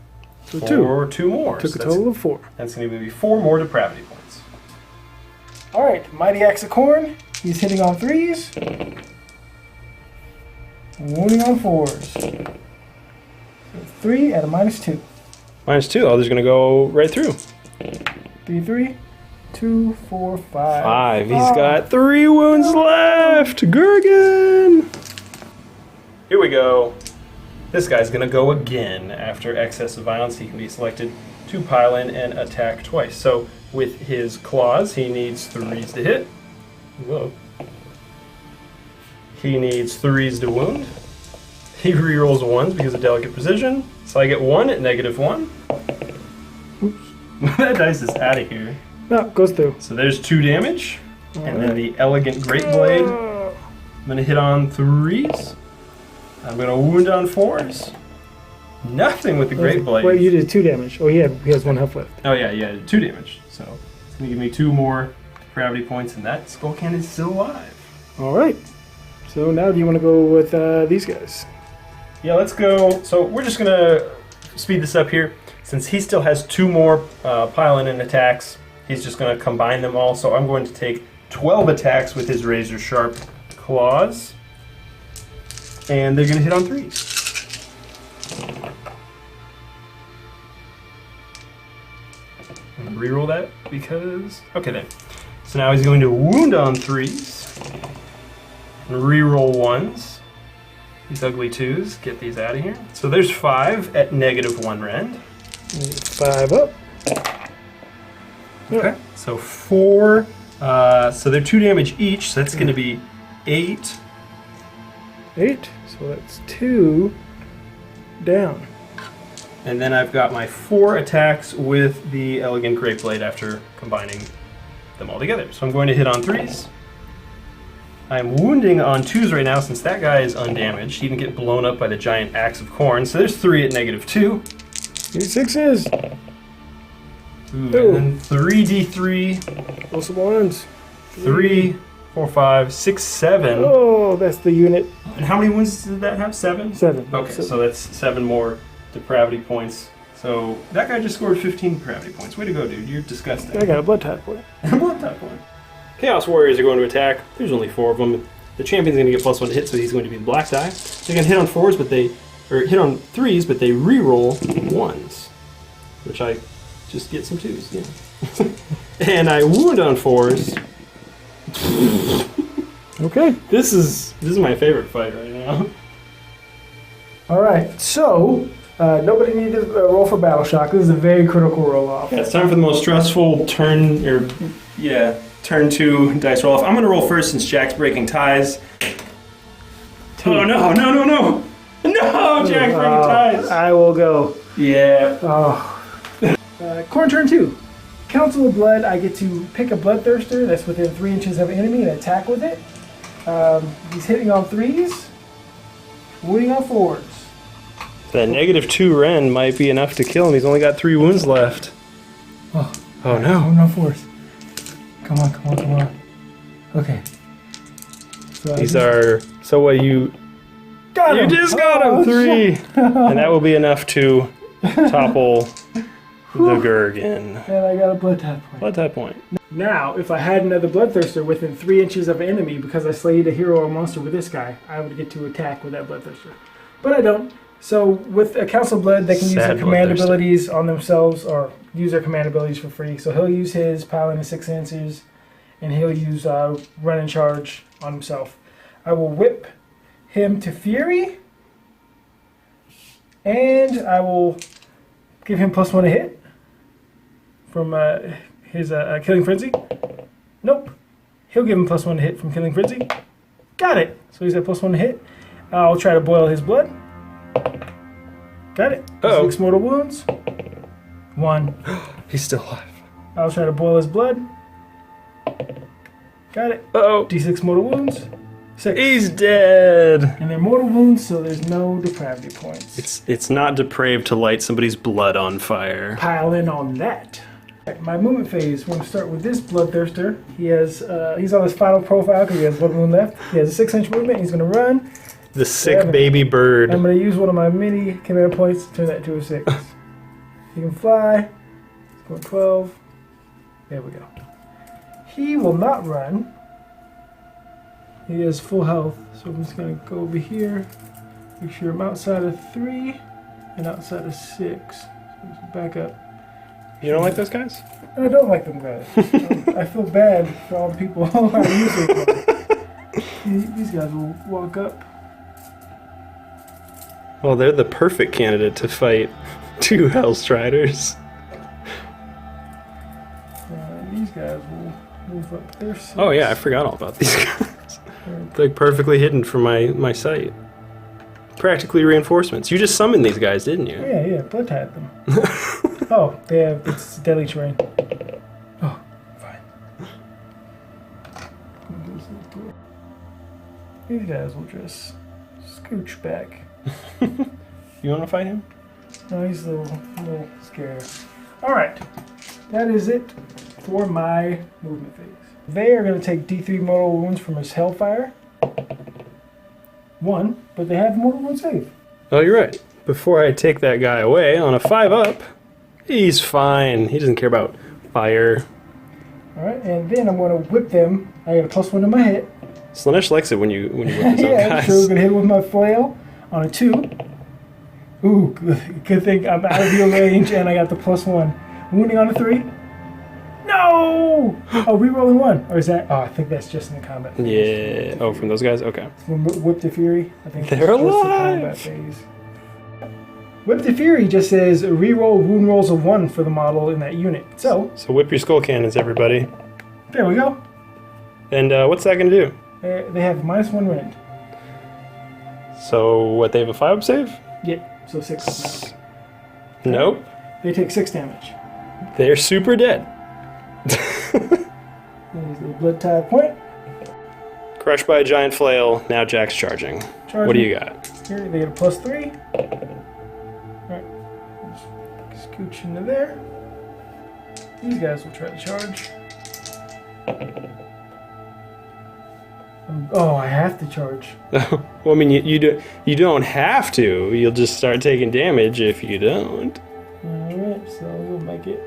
So 2. Or 2 more. Took So a total of 4. that's going to be 4 more depravity points. Alright, Mighty Axe of Khorne. He's hitting on 3s. Wounding on 4s. So 3 at a -2. -2. Oh, they're going to go right through. 3, 3. 2, 4, 5. 5. He's got 3 wounds left. Gurgen. Here we go. This guy's going to go again. After excess of violence, he can be selected to pile in and attack twice. So with his claws, he needs 3s to hit. Whoa. He needs 3s to wound. He rerolls 1s because of delicate precision. So I get 1 at -1. That dice is out of here. No, goes through. So there's 2 damage. And then the Elegant Great Blade. I'm going to hit on 3s. I'm going to wound on 4s. Nothing with the Great Blade. Wait, you did 2 damage. Oh, he has 1 health left. Oh yeah, 2 damage. So it's going to give me 2 more depravity points, and that Skull Cannon is still alive. Alright. So now do you want to go with these guys? Yeah, let's go. So we're just going to speed this up here. Since he still has 2 more pile-in and attacks, he's just going to combine them all. So I'm going to take 12 attacks with his Razor Sharp Claws. And they're going to hit on 3s. I'm going to reroll that because... Okay then. So now he's going to wound on 3s. And reroll 1s. These ugly 2s. Get these out of here. So there's 5 at -1 rend. 5 up. Okay. So 4. So they're 2 damage each. So that's going to be 8. 8. So that's 2 down. And then I've got my 4 attacks with the Elegant Great Blade after combining them all together. So I'm going to hit on 3s. I'm wounding on 2s right now since that guy is undamaged. He didn't get blown up by the giant axe of Khorne. So there's 3 at -2. 3 6s. Ooh, and then 3d3. Roll some ones. 3, 4, 5, 6, 7. Oh, that's the unit. And how many wounds did that have? 7? 7. Okay, so that's 7 more depravity points. So that guy just scored 15 depravity points. Way to go, dude. You're disgusting. I got a blood type point. Blood type point. Chaos Warriors are going to attack. There's only 4 of them. The champion's going to get +1 to hit, so he's going to be the black die. They can hit on 4s, but hit on 3s, but they re-roll 1s, which I just get some 2s. Yeah. And I wound on 4s. Okay. This is my favorite fight right now. Alright, so nobody needed to roll for Battle Shock. This is a very critical roll off. Yeah, it's time for the most stressful turn 2 dice roll off. I'm going to roll first since Jack's breaking ties. 2. Oh no, no, no, no! No, Jack's breaking ties! I will go. Yeah. Oh. Khorne turn 2. Council of Blood, I get to pick a Bloodthirster that's within 3 inches of enemy and attack with it. He's hitting on 3s, wounding on 4s. That -2 rend might be enough to kill him. He's only got 3 wounds left. Oh no. Wounding on 4s. Come on, come on, come on. Okay. So These are... So what, you got him! You just got him! 3! And that will be enough to topple the Gurgen. And I got a blood tap point. Blood type point. Now, if I had another Bloodthirster within 3 inches of an enemy because I slayed a hero or monster with this guy, I would get to attack with that Bloodthirster. But I don't. So with a Council Blood, they can use their command abilities on themselves or use their command abilities for free. So he'll use his Paladin of 6 inches, and he'll use Run and Charge on himself. I will whip him to Fury, and I will give him +1 to hit from his Killing Frenzy. Nope. He'll give him +1 to hit from Killing Frenzy. Got it. So he's at +1 to hit. I'll try to boil his blood. Got it. 6 mortal wounds. 1. He's still alive. I'll try to boil his blood. Got it. D6 mortal wounds. 6. He's dead. And they're mortal wounds, so there's no depravity points. It's not depraved to light somebody's blood on fire. Pile in on that. My movement phase, we're going to start with this Bloodthirster. He has, he's on his final profile because he has 1 wound left. He has a 6-inch movement. He's going to run. The sick baby bird. I'm going to use one of my mini command points to turn that to a 6. He can fly. He's going 12. There we go. He will not run. He has full health, so I'm just going to go over here. Make sure I'm outside of 3 and outside of 6. So just back up. You don't like those guys? I don't like them guys. I feel bad for all the people who are using them. These guys will walk up. Well, they're the perfect candidate to fight 2 Hellstriders. These guys will move up their 6. Oh yeah, I forgot all about these guys. They're likely hidden from my sight. Practically reinforcements. You just summoned these guys, didn't you? Yeah, blood tied them. Oh, it's deadly terrain. Oh, fine. These guys will just scooch back. You want to fight him? No, he's a little scared. Alright, that is it for my movement phase. They are going to take D3 mortal wounds from his Hellfire. 1, but they have mortal wound save. Oh, you're right. Before I take that guy away on a 5-up, he's fine. He doesn't care about fire. Alright, and then I'm going to whip them. I got a +1 to my hit. Slaanesh likes it when you whip his own Yeah, guys. sure, I'm going to hit him with my flail on a 2. Ooh, good thing I'm out of your range and I got the +1. Wounding on a 3. No! Oh, re-rolling 1. Or is that? Oh, I think that's just in the combat phase. Yeah. Oh, from those guys? Okay. Whip to Fury. I think They're that's just alive! the combat phase. Whip to Fury just says re-roll wound rolls of 1 for the model in that unit. So whip your skull cannons, everybody. there we go. And what's that going to do? They have -1 rend. So, what, they have a 5-up save? Yeah, so 6. Nope. They take 6 damage. They're super dead. There's the blood tide point. Crushed by a giant flail. Now Jack's charging. What do you got? Here they get a +3. Alright. Just scooch into there. These guys will try to charge. Oh, I have to charge. Well, I mean, you don't have to. You'll just start taking damage if you don't. Alright, so we'll make it.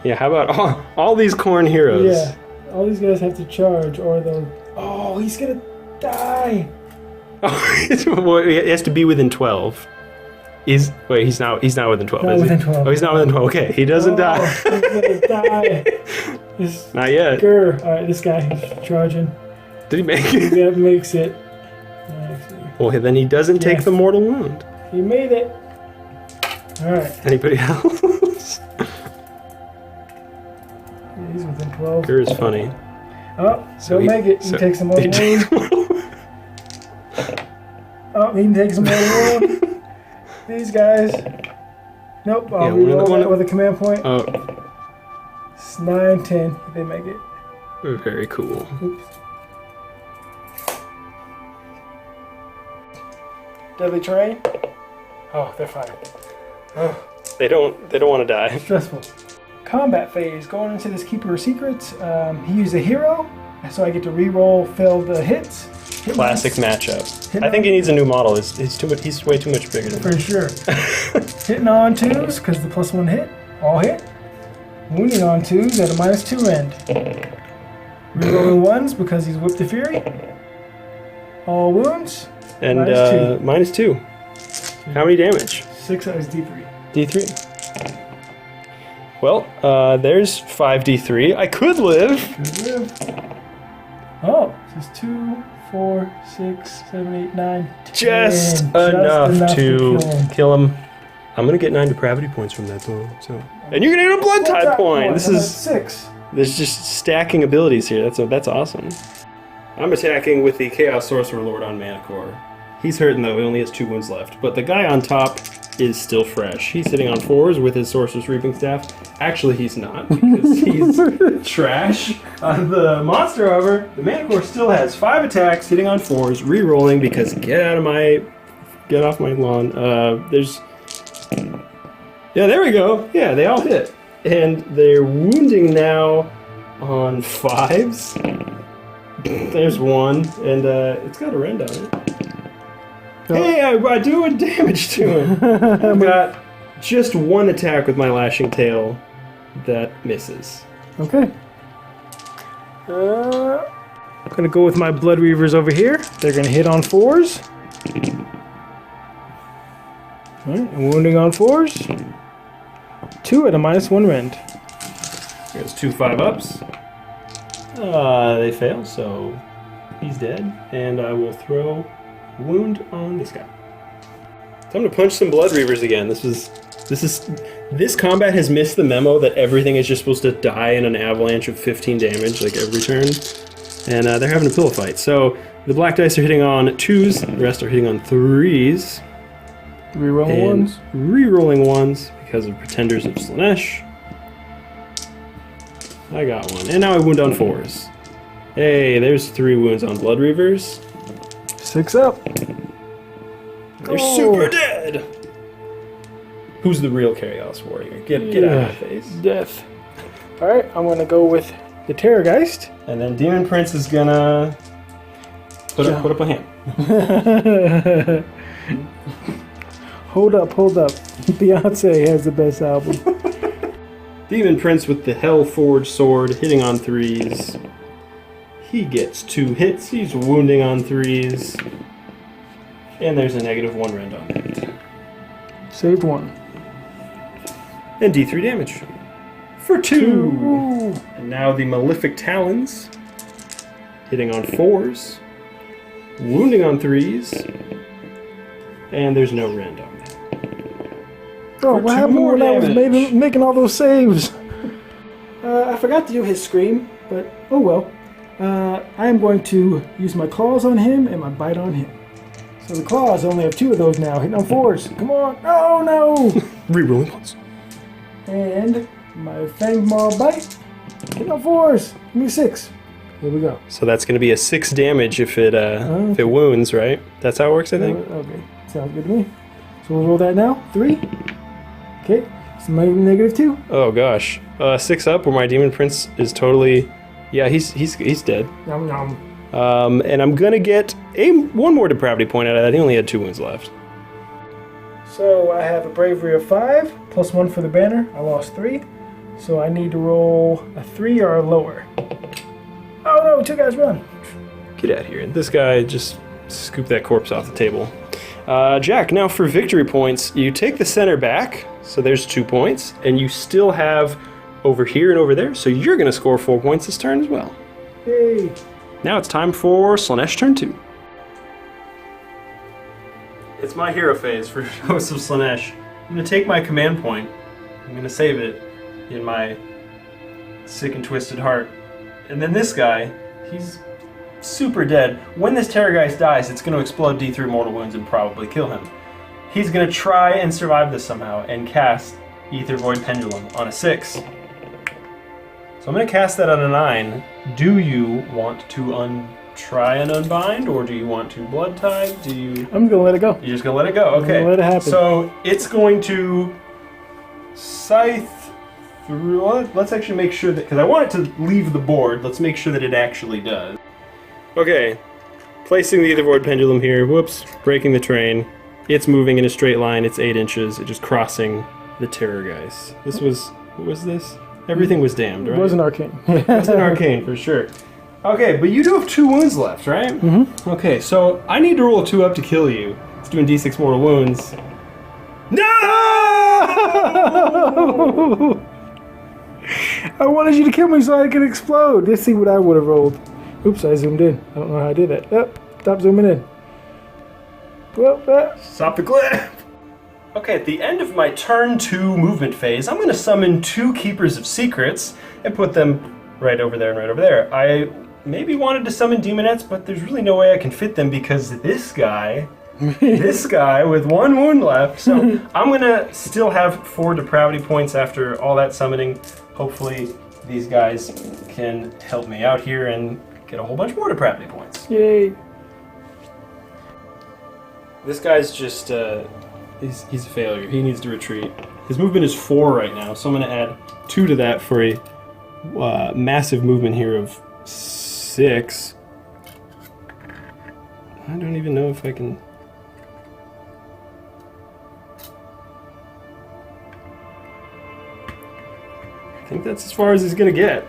Yeah, how about all these Khorne heroes? Yeah, all these guys have to charge or they'll... Oh, he's gonna die! Well, he has to be within 12. He's not within 12, Not is within he? 12. Oh, he's not within 12. Okay, he doesn't die. He's gonna die. This Not yet. Ghur. Alright, this guy is charging. Did he make it? That makes it. Well, then he doesn't take Yes. the mortal wound. He made it. Alright. Anybody else? He's within 12. Ghur is funny. Oh, So don't he- make it. He so- takes some more he takes wound. Oh, he takes some more wound. These guys. Nope. I'll Yeah, reroll one that of- with a command point. Oh, It's 9, 10. They make it. very cool. Oops. Deadly terrain. Oh, they're fine. Oh, They don't want to die. stressful. Combat phase. Going into this Keeper of Secrets. He used a hero, so I get to re-roll failed hits. Hit Classic ones. matchup. I think he needs a new model. He's too much. He's way too much bigger than For sure. Hitting on 2s because the +1 hit. All hit. Wounding on 2s at a -2 end. Rerolling 1s because he's whipped the fury. All wounds. And -2. -2. How many damage? 6 on his D3. D3. Well, there's 5d3. I could live. Oh, this is 2, 4, 6, 7, 8, 9. 10. Just enough to kill him. I'm gonna get 9 depravity points from that though. So, and you're gonna get a blood type point. This is 6. There's just stacking abilities here. That's awesome. I'm attacking with the Chaos Sorcerer Lord on Manticore. He's hurting though. He only has 2 wounds left. But the guy on top is still fresh. He's sitting on 4s with his Sorcerer's Reaping Staff. Actually, he's not because he's trash. The monster, however, the Manticore still has 5 attacks, hitting on 4s, re-rolling because get off my lawn. Yeah, there we go. Yeah, they all hit. And they're wounding now on 5s. There's 1, and it's got a rend on it. Hey, I do damage to him. I've got just 1 attack with my Lashing Tail that misses. Okay. I'm gonna go with my Blood Reavers over here. They're gonna hit on 4s. Alright, wounding on 4s. 2 at a -1 rend. There's 2 5-ups. They fail, so he's dead. And I will throw wound on this guy. Time to punch some Blood Reavers again. This combat has missed the memo that everything is just supposed to die in an avalanche of 15 damage like every turn. And they're having a pillow fight. So the black dice are hitting on 2s, the rest are hitting on 3s. Rerolling 1s. Rerolling 1s because of Pretenders of Slaanesh. I got 1. And now I wound on 4s. Hey, there's 3 wounds on Blood Reavers. 6 up. They're super dead. Who's the real Chaos Warrior? Get out of my face. Death. Alright, I'm gonna go with the Terrorgeist. And then Demon Prince is gonna put up a hand. Hold up. Beyonce has the best album. Demon Prince with the Hell-Forged Sword, hitting on 3s. He gets 2 hits. He's wounding on 3s. And there's a -1 rend on it. Saved 1. And D3 damage. For 2! And now the Malefic Talons. Hitting on 4s. Wounding on 3s. And there's no rend on that. Oh, what happened more when I was damage. making all those saves? I forgot to do his scream, but oh well. I am going to use my claws on him and my bite on him. So the claws, I only have 2 of those now, hitting on 4s. Come on. Oh no! Rerolling once. And my Fang Maw bite, hitting on 4s. Give me 6. Here we go. So that's going to be a 6 damage if it wounds, right? That's how it works, I think. Okay, sounds good to me. So we'll roll that now. 3. Okay, so my -2. Oh gosh, 6 up where my Demon Prince is totally, yeah, he's dead. Yum yum. And I'm gonna get 1 more depravity point out of that. He only had 2 wounds left. So I have a bravery of 5 plus 1 for the banner. I lost 3, so I need to roll a 3 or lower. Oh no! 2 guys run. Get out of here! And this guy just scoop that corpse off the table. Jack, now for victory points, you take the center back, so there's 2 points, and you still have over here and over there, so you're going to score 4 points this turn as well. Yay! Now it's time for Slaanesh turn 2. It's my hero phase for Hosts of Slaanesh. I'm going to take my command point, I'm going to save it in my sick and twisted heart, and then this guy, he's super dead. When this Terrorgeist dies, it's going to explode D3 mortal wounds and probably kill him. He's going to try and survive this somehow and cast Aether Void Pendulum on a 6. So I'm going to cast that on a 9. Do you want to try and unbind, or do you want to blood tide? I'm going to let it go. You're just going to let it go? Okay. I'm gonna let it happen. So it's going to scythe through. Let's actually make sure that, because I want it to leave the board, let's make sure that it actually does. Okay, placing the Aether Void Pendulum here, whoops, breaking the train. It's moving in a straight line, it's 8 inches, it's just crossing the Terrorgeist. What was this? Everything was damned, right? It was an arcane. It was an arcane, for sure. Okay, but you do have 2 wounds left, right? Mm-hmm. Okay, so I need to roll a 2 up to kill you. It's doing d6 mortal wounds. No! I wanted you to kill me so I could explode. Let's see what I would have rolled. Oops, I zoomed in. I don't know how I did that. Oh, stop zooming in. Well, Stop the clip! Okay, at the end of my turn 2 movement phase, I'm going to summon 2 Keepers of Secrets and put them right over there and right over there. I maybe wanted to summon Demonettes, but there's really no way I can fit them because this guy with 1 wound left. So I'm going to still have 4 depravity points after all that summoning. Hopefully these guys can help me out here and get a whole bunch more depravity points. yay. This guy's just, he's a failure. He needs to retreat. His movement is 4 right now, so I'm going to add 2 to that for a massive movement here of 6. I don't even know if I can... I think that's as far as he's going to get.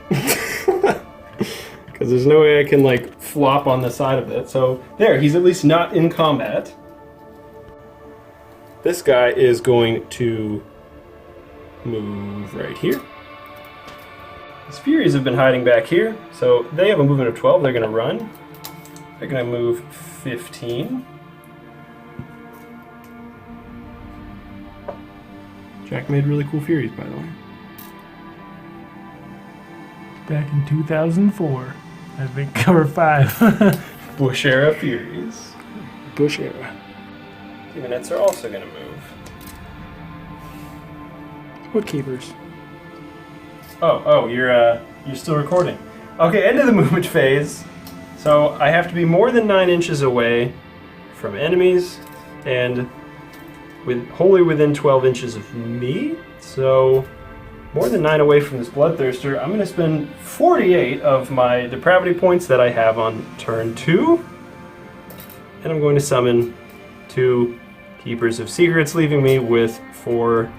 Because there's no way I can, like, flop on the side of it. So, there, he's at least not in combat. This guy is going to move right here. His Furies have been hiding back here, so they have a movement of 12. They're going to run. They're going to move 15. Jack made really cool Furies, by the way. Back in 2004, I think cover 5. Bush era Furies. Bush era. Demonettes are also going to move. What keepers? Oh, you're still recording. Okay, end of the movement phase. So I have to be more than 9 inches away from enemies and wholly within 12 inches of me. So more than 9 away from this Bloodthirster. I'm going to spend 48 of my depravity points that I have on turn 2. And I'm going to summon 2 Keepers of Secrets, leaving me with 4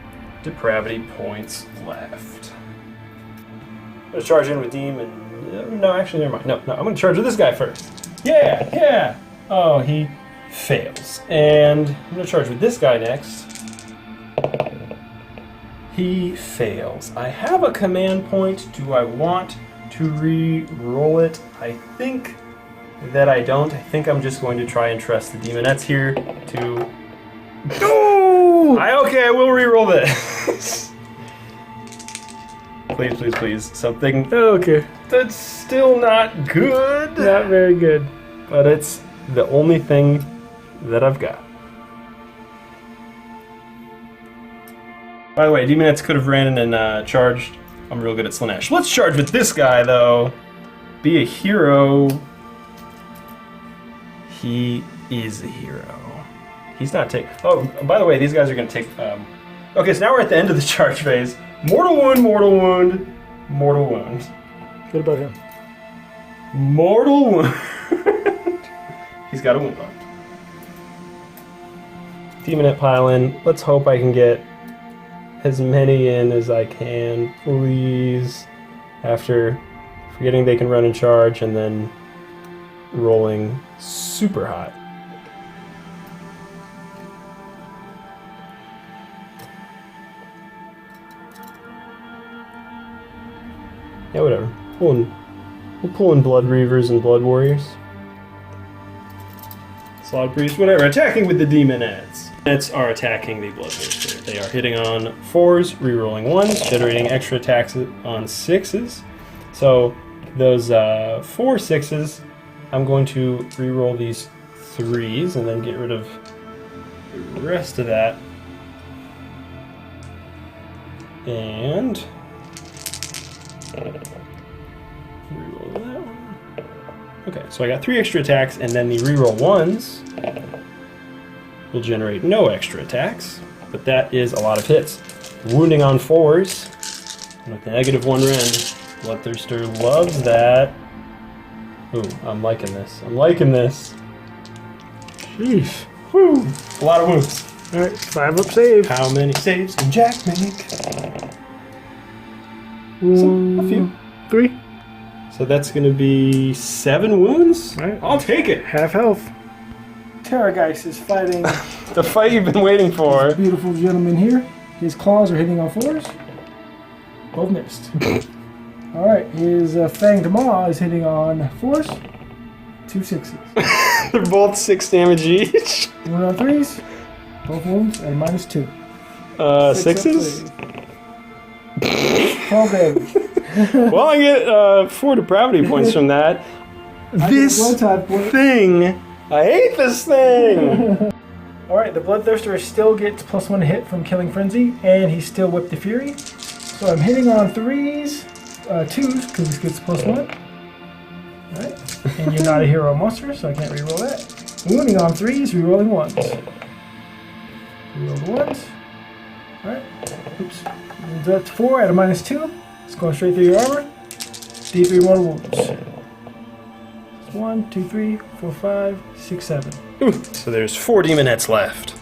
depravity points left. I'm going to charge in with Demon. No, actually, never mind. No, I'm going to charge with this guy first. Yeah! Oh, he fails. And I'm going to charge with this guy next. He fails. I have a command point. Do I want to re-roll it? I think that I don't. I think I'm just going to try and trust the Demonettes here to... No! Okay, I will re-roll this. Please. Something Okay. that's still not good. Not very good. But it's the only thing that I've got. By the way, Demonettes could have ran in and charged. I'm real good at Slaanesh. Let's charge with this guy, though. Be a hero. He is a hero. He's not taking... Oh, by the way, these guys are going to take... Okay, so now we're at the end of the charge phase. Mortal wound, mortal wound, mortal wound. What about him? Mortal wound. He's got a wound on. Demonette pile in. Let's hope I can get as many in as I can, please. After forgetting they can run and charge and then rolling super hot. Yeah, whatever. We'll pull in Blood Reavers and Blood Warriors. Slog Priest, whatever. Attacking with the Demonettes. Demonettes are attacking the Bloodthirster. They are hitting on 4s, rerolling 1s, generating extra attacks on 6s. So those 4 6s, I'm going to reroll these 3s and then get rid of the rest of that. And reroll that one. Okay, so I got 3 extra attacks, and then the reroll 1s will generate no extra attacks, but that is a lot of hits. Wounding on 4s with the -1 rend. Bloodthirster loves that. Ooh, I'm liking this. Sheesh. Woo! A lot of moves. Alright, 5 up save. How many saves can Jack make? A few. 3. So that's going to be 7 wounds? Right. I'll take it. Half health. Terrorgeist is fighting The fight you've been waiting for. this beautiful gentleman here. His claws are hitting on 4s. Both missed. Alright, his Fanged Maw is hitting on 4s. 2 6s. They're both 6 damage each. 1 on 3s. Both wounds and -2. 6s? 12 damage. Well, I get 4 depravity points from that. This thing. I hate this thing. Alright, the Bloodthirster still gets +1 hit from Killing Frenzy, and he's still Whipped to Fury. So I'm hitting on 3s, 2s, because he gets +1. Alright, and you're not a hero monster, so I can't reroll that. Wounding on 3s, rerolling 1s. Reroll the 1s. Alright, oops. That's 4 at a -2. It's going straight through your armor. D3 mortal wounds. 1, 2, 3, 4, 5, 6, 7. Ooh, so there's 4 demonettes left.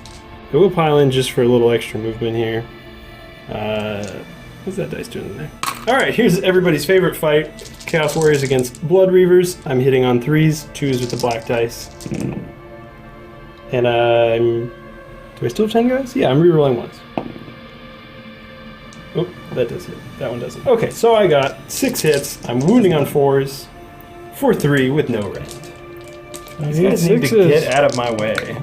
I will pile in just for a little extra movement here. What's that dice doing there? Alright, here's everybody's favorite fight. Chaos Warriors against Blood Reavers. I'm hitting on 3s, 2s with the black dice. And do I still have 10 guys? Yeah, I'm rerolling 1s. Oh, that does hit. That one doesn't. Okay, so I got 6 hits. I'm wounding on 4s. For 3 with no rest. These guys need to get out of my way.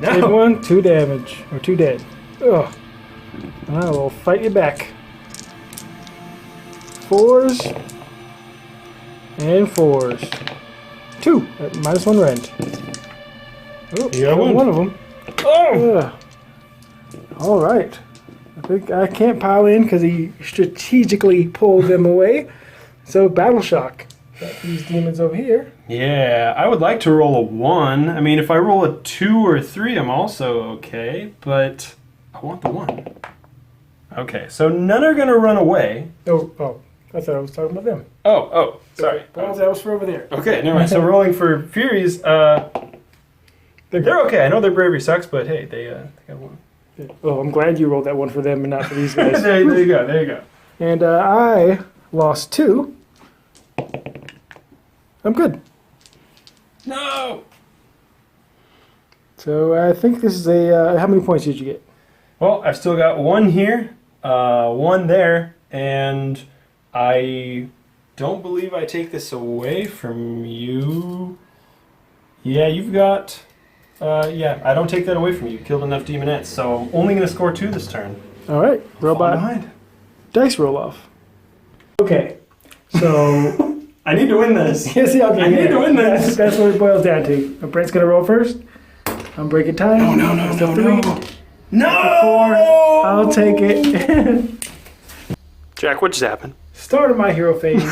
Take 1, 2 damage. Or 2 dead. Ugh. I will fight you back. 4s. And 4s. 2 at -1 rend. Oh, You got one of them. Oh! Alright. I think I can't pile in because he strategically pulled them away. So, Battle Shock. Got these demons over here. Yeah, I would like to roll a 1. I mean, if I roll a 2 or a 3, I'm also okay, but I want the 1. Okay, so none are going to run away. Oh, I thought I was talking about them. Oh, sorry. Well, that was for over there. Okay, never mind. So rolling for Furies, they're okay. I know their bravery sucks, but hey, they got 1. Oh, I'm glad you rolled that one for them and not for these guys. there you go. And I lost 2. I'm good. No! So I think this is a... how many points did you get? Well, I've still got 1 here, 1 there, and I don't believe I take this away from you. Yeah, you've got... yeah, I don't take that away from you. You killed enough demonettes, so I'm only going to score 2 this turn. All right, robot behind. dice roll off. Okay, so... I need to win this. Yes, yeah, okay, I need to win this. That's what it boils down to. Brent's going to roll first. I'm breaking time. No. No! 4. I'll take it. Jack, what just happened? Start of my hero phase,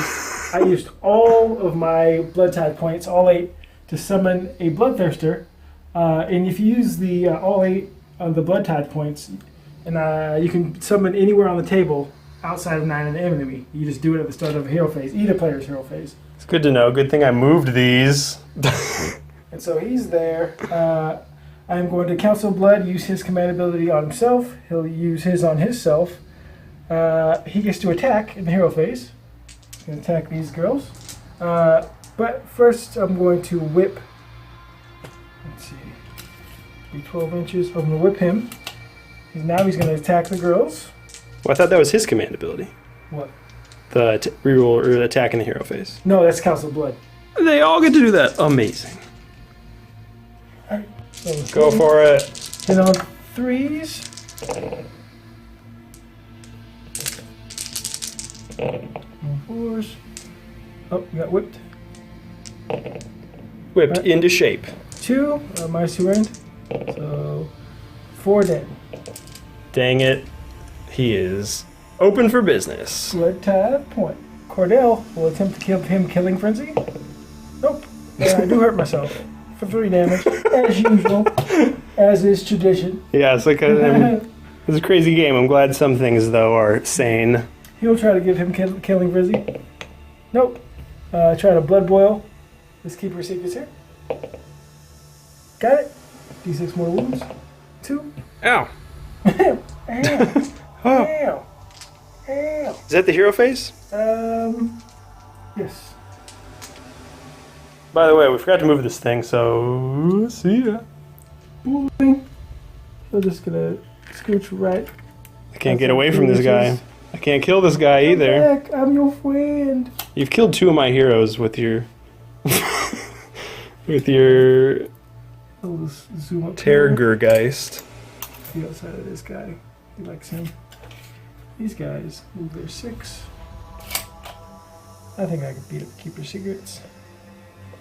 I used all of my blood tide points, all 8, to summon a Bloodthirster. And if you use the all 8 of the blood tide points, and you can summon anywhere on the table outside of 9 of the enemy. You just do it at the start of a hero phase, either player's hero phase. It's good to know. Good thing I moved these. And so he's there. I'm going to Council of Blood, use his command ability on himself. He'll use his on himself. He gets to attack in the hero phase. He's going to attack these girls. But first I'm going to whip. Let's see. Be 12 inches. I'm going to whip him. Now he's going to attack the girls. Well, I thought that was his command ability. What? The reroll or attack in the hero phase. No, that's Council of Blood. They all get to do that. Amazing. Alright. So Go for it. Hit on 3s. On 4s. Oh, you got whipped. Whipped into shape. 2, -2 rend. So 4 dead. Dang it. He is open for business. Blood tide point. Cordell will attempt to kill him Killing Frenzy. Nope. I do hurt myself for 3 damage, as usual, as is tradition. Yeah, it's like it's a crazy game. I'm glad some things, though, are sane. He'll try to give him Killing Frenzy. Nope. Try to Blood Boil. Let's keep our secrets here. Got it. D6 more wounds. 2. Ow. Ow. Oh. Ow. Ow. Is that the hero face? Yes. By the way, we forgot to move this thing, so see ya. Moving. So just gonna scooch right. I can't get away from this guy. I can't kill this guy either. Back. I'm your friend. You've killed 2 of my heroes with your with your I'll just zoom up here. Tergergeist. The outside of this guy. He likes him. These guys move their 6. I think I could beat up Keeper Secrets.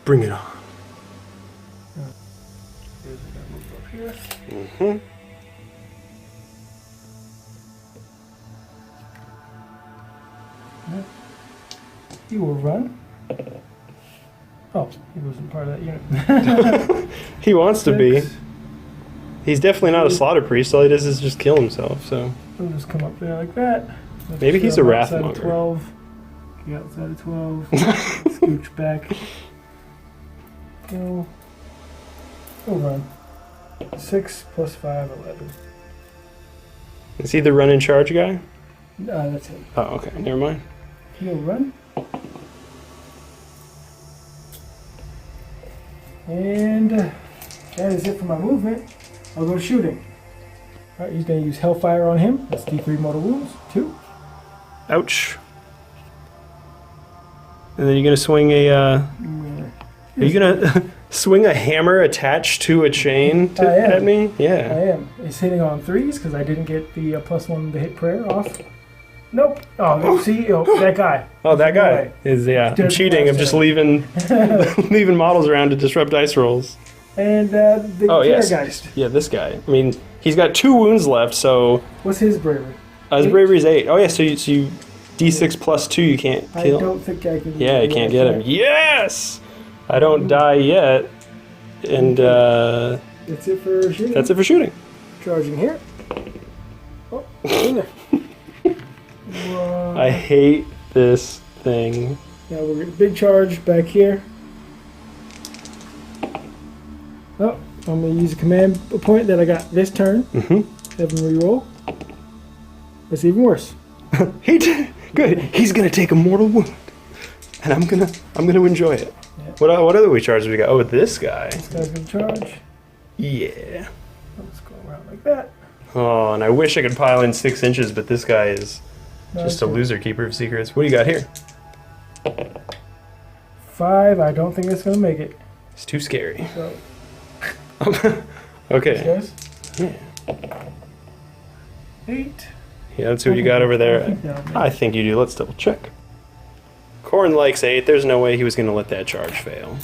Bring it on. Here's the guy move up here. Mm-hmm. He will run. Oh, he wasn't part of that unit. He wants to be. 6. He's definitely not a slaughter priest. All he does is just kill himself. So We'll just come up there like that. maybe he's a Outside of Wrathmonger. 12. Get outside of 12. Scooch back. Go. Go run. 6 plus 5, 11. Is he the run in charge guy? That's it. Oh, okay. Never mind. He'll run. And that is it for my movement. I'll go shooting. Alright, he's going to use Hellfire on him. That's D3 mortal wounds. 2. Ouch. And then you're gonna swing a. Are you gonna swing a hammer attached to a chain I am. at me? I Yeah. am. It's hitting on 3s because I didn't get the +1 to hit prayer off. Nope. Oh, see, that guy. Oh, that guy Right. is I'm Doesn't cheating. I'm just matter. leaving leaving models around to disrupt dice rolls. And the Oh yes. Geist. Yeah, this guy. I mean, he's got 2 wounds left, so What's his bravery? his 8? bravery's 8. Oh yeah, so you D6 plus 2, you can't I kill. don't think I can. Yeah, you can't get him. Yes! I don't die yet. And That's it for shooting. that's it for shooting. Charging here. Oh, in there. I hate this thing. Now we're getting big charge back here. Oh, I'm going to use a command point that I got this turn. Mm-hmm. Have him reroll. That's even worse. He did good. He's gonna take a mortal wound, and I'm gonna enjoy it. Yeah. What other charges we got? Oh, this guy. This guy's going to charge. Yeah. Let's go around like that. Oh, and I wish I could pile in 6 inches, but this guy is No, just a okay. loser keeper of secrets. What do you got here? 5. I don't think it's going to make it. It's too scary. So, Okay. guys. Yeah. 8. Yeah, that's what you got over I there. think that'll make I think you do. Let's double check. Khorne likes 8. There's no way he was gonna let that charge fail.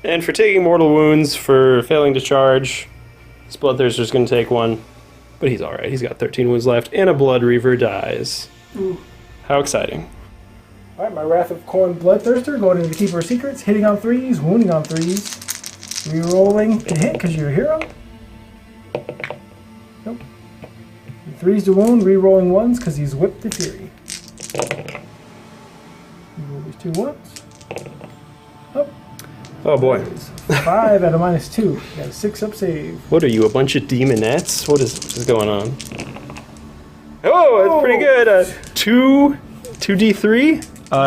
And for taking mortal wounds, for failing to charge, this Bloodthirster's going to take 1. But he's alright. He's got 13 wounds left. And a Blood Reaver dies. Ooh. How exciting. Alright, my Wrath of Khorne Bloodthirster going into the Keeper of Secrets, hitting on 3s, wounding on 3s, re-rolling to hit because you're a hero. Nope. 3s to wound, re-rolling 1s because he's whipped to fury. Roll these 2 once. Oh, Oh boy. it's 5 at a -2. Got a 6 up save. What are you, a bunch of demonettes? What is going on? Oh, that's pretty good. 2d3?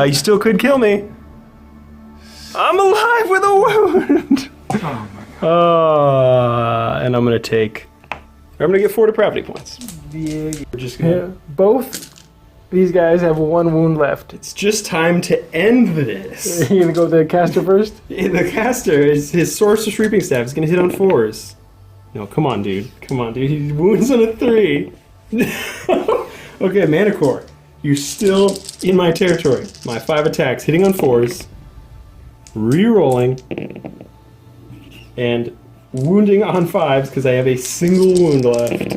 You still could kill me. I'm alive with a wound! Oh my god. And I'm gonna get 4 depravity points. Yeah. We're just Yeah, both these guys have 1 wound left. It's just time to end this. You're gonna go with the caster first? The caster, his Sorcerer's Reaping Staff is gonna hit on 4s. No, come on, dude. Come on, dude. He wounds on a 3. Okay, Manticore. You're still in my territory. My 5 attacks, hitting on 4s, re-rolling, and wounding on 5s because I have a single wound left.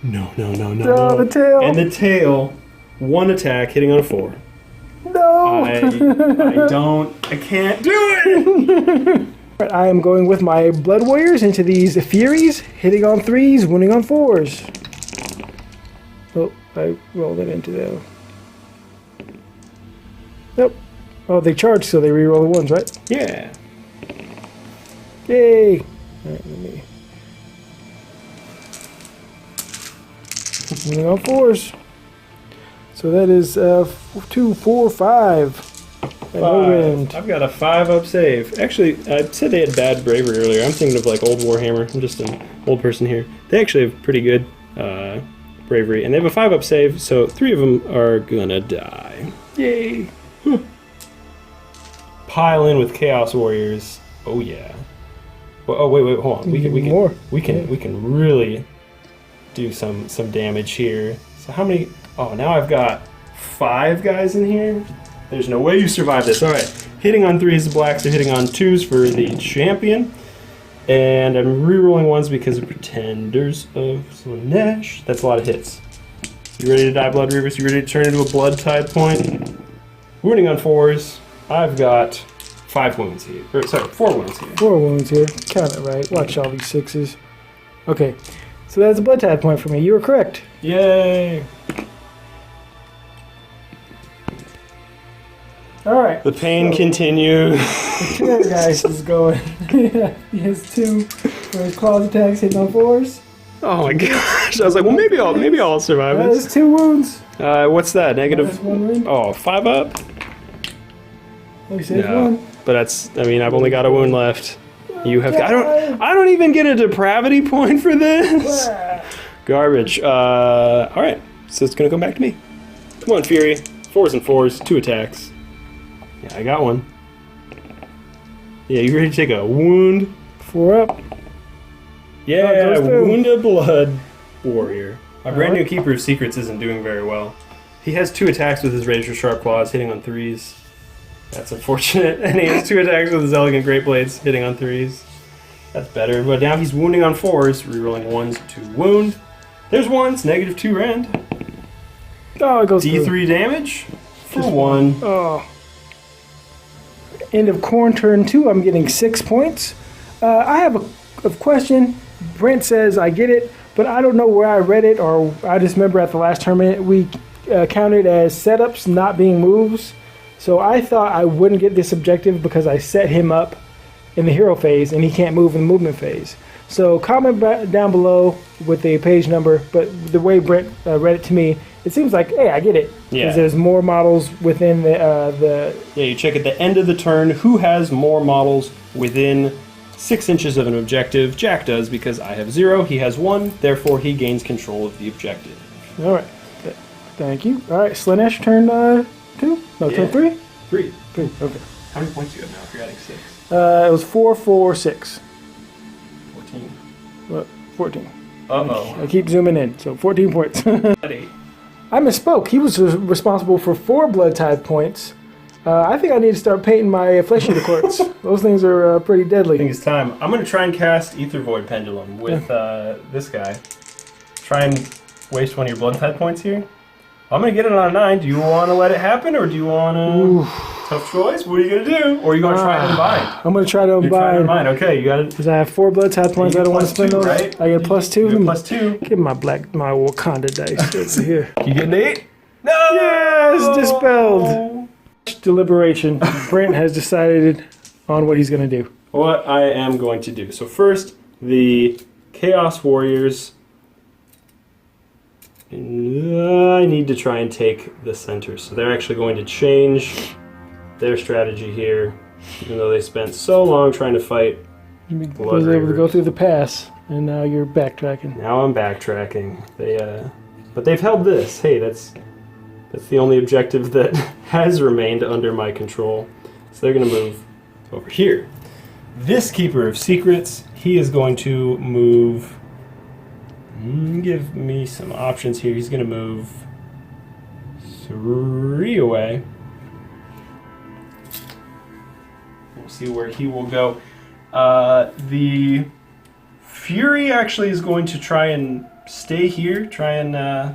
No. Oh, the tail. And the tail, 1 attack, hitting on a 4. No! I can't do it! Right, I am going with my Blood Warriors into these Furies, hitting on 3s, wounding on 4s. Oh, I rolled it into them. Nope. Oh, they charge, so they re-roll the 1s, right? Yeah. Yay! Alright, let me... Moving on 4s. So that is 2, 4, 5. At no end. I've got a 5-up save. Actually, I said they had bad bravery earlier. I'm thinking of like old Warhammer. I'm just an old person here. They actually have pretty good bravery, and they have a 5-up save, so 3 of them are gonna die. Yay! Pile in with Chaos Warriors. Oh yeah. Well, oh wait, hold on. We can really do some damage here. So how many? Oh, now I've got 5 guys in here. There's no way you survive this. All right, hitting on 3s, the blacks are hitting on 2s for the champion. And I'm re-rolling 1s because of Pretenders of Slaanesh. That's a lot of hits. You ready to die, Blood Reavers? You ready to turn into a blood tide point? Wounding on 4s. I've got 5 wounds here. Or, sorry, 4 wounds here. 4 wounds here. Count it right. Watch all these 6s. Okay, so that's a blood tide point for me. You were correct. Yay! All right. The pain continues. The 2 other guys is going. He has 2 for his claws attacks hitting on 4s. Oh my gosh! I was like, well, maybe I'll survive That this. is 2 wounds. What's that? Negative? That's 1 wound. Oh, 5 up? He says No, 1. but that's. I mean, I've only got a wound left. You have. I don't even get a depravity point for this. Garbage. All right. So it's gonna come back to me. Come on, Fury. 4s and 4s. 2 attacks. Yeah, I got one. Yeah, you ready to take a wound? 4 up. Yeah, goes through. Wounded Blood Warrior. My brand new Keeper of Secrets isn't doing very well. He has 2 attacks with his Razor Sharp Claws, hitting on 3s. That's unfortunate. And he has 2 attacks with his Elegant Great Blades, hitting on 3s. That's better. But now he's wounding on 4s, rerolling 1s to wound. There's 1s, negative 2 rend. Oh, it goes D3 through. damage for 1. Oh. End of Khorne turn 2, I'm getting 6 points. I have a question. Brent says, I get it, but I don't know where I read it, or I just remember at the last tournament we counted as setups not being moves. So I thought I wouldn't get this objective because I set him up in the hero phase and he can't move in the movement phase. So comment down below with the page number, but the way Brent read it to me, it seems like, hey, I get it. Yeah. Because there's more models within the... Yeah, you check at the end of the turn who has more models within 6 inches of an objective. Jack does because I have 0. He has 1. Therefore, he gains control of the objective. All right. Thank you. All right, Slaanesh turn 2? No, turn 3? 3. 3, okay. How many points do you have now if you're adding 6? It was 4, 4, 6. 14. What? 14. Uh-oh. I keep zooming in, so 14 points. At 8. I misspoke. He was responsible for 4 blood tide points. I think I need to start painting my flesh eater courts. Those things are pretty I deadly. think it's time. I'm going to try and cast Ether Void Pendulum with this guy. Try and waste 1 of your blood tide points here. I'm going to get it on a 9. Do you want to let it happen, or do you want to... Tough choice. What are you going to do? Or are you going to try to unbind? I'm going to try to You're trying to unbind. unbind. Okay, you got it. Because I have 4 blood tide points. I don't want to spend those. Right? I get a +2. You get +2. Give me my Wakanda dice over here. You get an 8? No! Yes! Dispelled. Deliberation. Brent has decided on what he's going to do. What I am going to do. So first, the Chaos Warriors. I need to try and take the center. So they're actually going to change their strategy here, even though they spent so long trying to fight You was able to go through the pass, and now you're backtracking. Now I'm backtracking. But they've held this. Hey, that's the only objective that has remained under my control. So they're going to move over here. This Keeper of Secrets, he is going to move... Give me some options here. He's going to move 3 away. We'll see where he will go. The Fury actually is going to try and stay here. Try and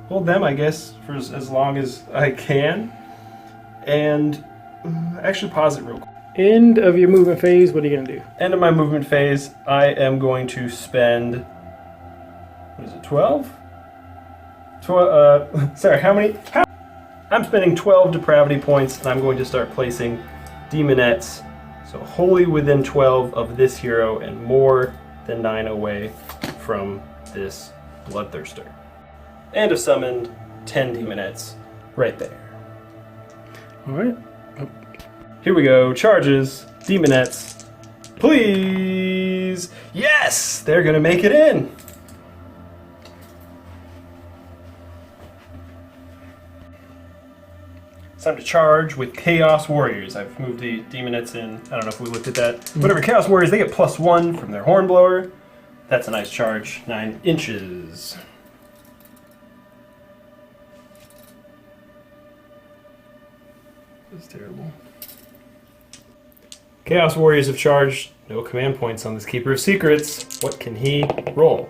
hold them, I guess, for as long as I can. And actually pause it real quick. End of your movement phase, what are you going to do? End of my movement phase, I am going to spend, what is it, 12? Sorry, how many? I'm spending 12 depravity points, and I'm going to start placing demonettes, so wholly within 12 of this hero, and more than 9 away from this Bloodthirster. And have summoned 10 Demonettes right there. Alright. Here we go. Charges. Demonettes. Please. Yes! They're going to make it in. It's time to charge with Chaos Warriors. I've moved the Demonettes in. I don't know if we looked at that. Whatever. Chaos Warriors, they get +1 from their Hornblower. That's a nice charge. 9 inches. That's terrible. Chaos Warriors have charged. No command points on this Keeper of Secrets. What can he roll?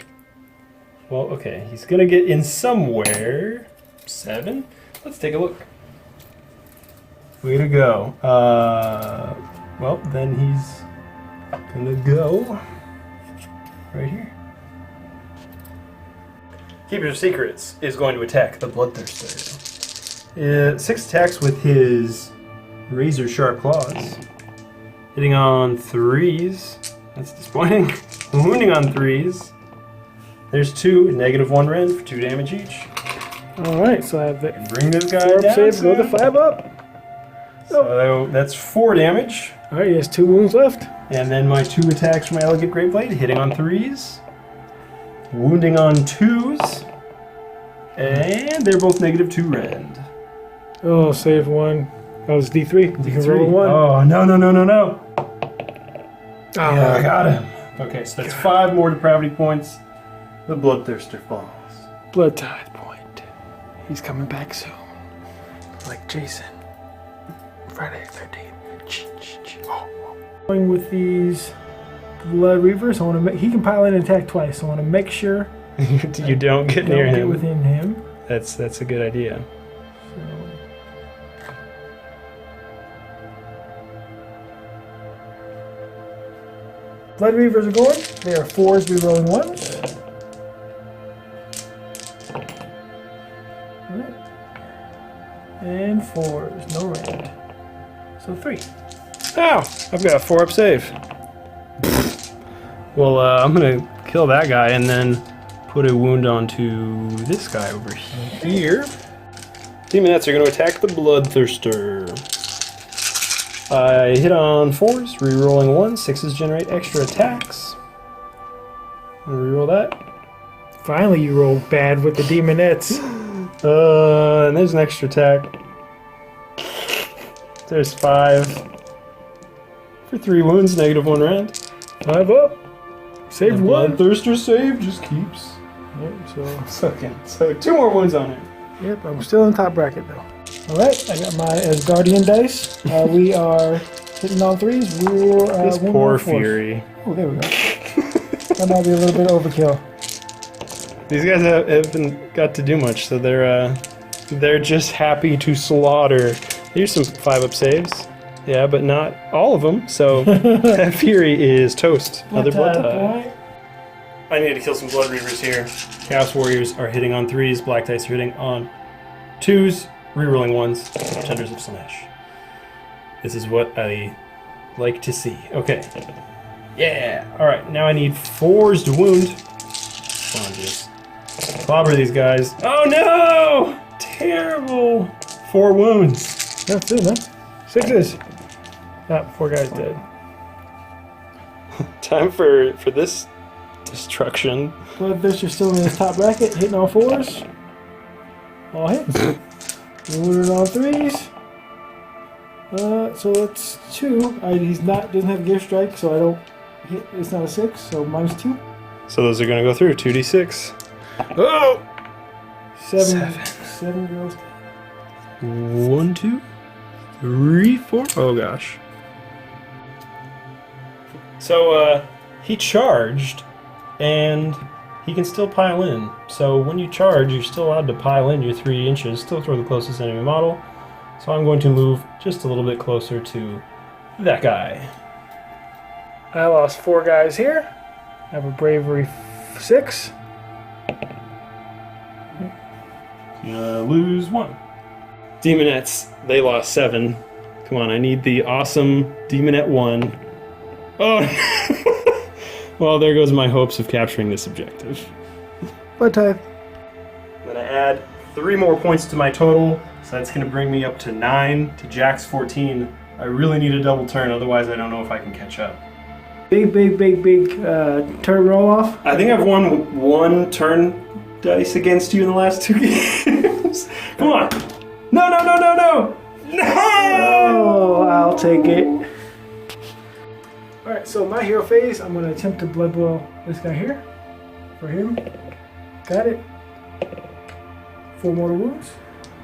Well, okay. He's going to get in somewhere. 7? Let's take a look. Way to go. Well, then he's going to go right here. Keeper of Secrets is going to attack the Bloodthirster. 6 attacks with his razor sharp claws. Hitting on 3s. That's disappointing. Wounding on 3s. There's 2, -1 rend for 2 damage each. Alright, so I have the Bring this guy 4 up down. save, go to 5 up. So that's 4 damage. Alright, he has 2 wounds left. And then my 2 attacks from my Elegant Greatblade, hitting on 3s. Wounding on 2s. And they're both -2 rend. Oh, save 1. Oh, it's D3. You can roll a 1. Oh, no. Oh, Yeah, I got him. Okay, so that's 5 more depravity points. The Bloodthirster falls. Blood tithe point. He's coming back soon. Like Jason. Friday the 13th. Going with these Blood Reavers, I want to make. He can pile in and attack twice. So I want to make sure You don't get near don't get him. within him. That's a good idea. So. Blood Reavers are going. They are 4s, rerolling 1s. Alright. And 4s, no rend. So 3. Ow! I've got a 4 up save. Well, I'm gonna kill that guy and then put a wound onto this guy over here. Demonettes are gonna attack the Bloodthirster. I hit on 4s, re-rolling 1. 6s generate extra attacks. I'm gonna re-roll that. Finally, you rolled bad with the Demonettes. And there's an extra attack. There's 5. For 3 wounds, -1 rend. 5 up. Save 1. Bloodthirster save just keeps. Yep, So 2 more wounds on it. yep, I'm still in the top bracket though. Alright, I got my Asgardian dice. We are hitting on 3s. We will. This wound poor on 4s. Fury. Oh, there we go. That might be a little bit overkill. These guys haven't got to do much, so they're just happy to slaughter. Here's some 5 up saves. Yeah, but not all of them. So that Fury is toast. Another blood tie. I need to kill some Blood Reavers here. Chaos Warriors are hitting on 3s. Black Dice are hitting on 2s. Rerolling 1s. Tenders of Slaanesh. This is what I like to see. Okay. Yeah. All right. Now I need 4s to wound. Come on, just clobber these guys. Oh no! Terrible. 4 wounds. That's it, huh? 6s. Ah, 4 guys dead. Time for this destruction. Bloodthirster still in his top bracket, hitting on 4s. All hits. Wounded on 3s. So that's 2. Doesn't have gear strike, so I don't hit. It's not a 6, so -2. So those are gonna go through 2d6. Oh! 7 girls. 1, 2, 3, 4. Oh gosh. So he charged, and he can still pile in. So when you charge, you're still allowed to pile in your 3 inches, still throw the closest enemy model. So I'm going to move just a little bit closer to that guy. I lost 4 guys here. I have a bravery 6. Lose 1. Demonettes, they lost 7. Come on, I need the awesome Demonette 1. Oh, well, there goes my hopes of capturing this objective. Blood type. I'm gonna add 3 more points to my total, so that's gonna bring me up to 9 to Jack's 14. I really need a double turn, otherwise I don't know if I can catch up. Big turn roll off. I think I've won 1 turn dice against you in the last 2 games. Come on. No! No! Oh, I'll take it. Alright, so my hero phase, I'm going to attempt to blood boil this guy here. For him. Got it. 4 mortal wounds.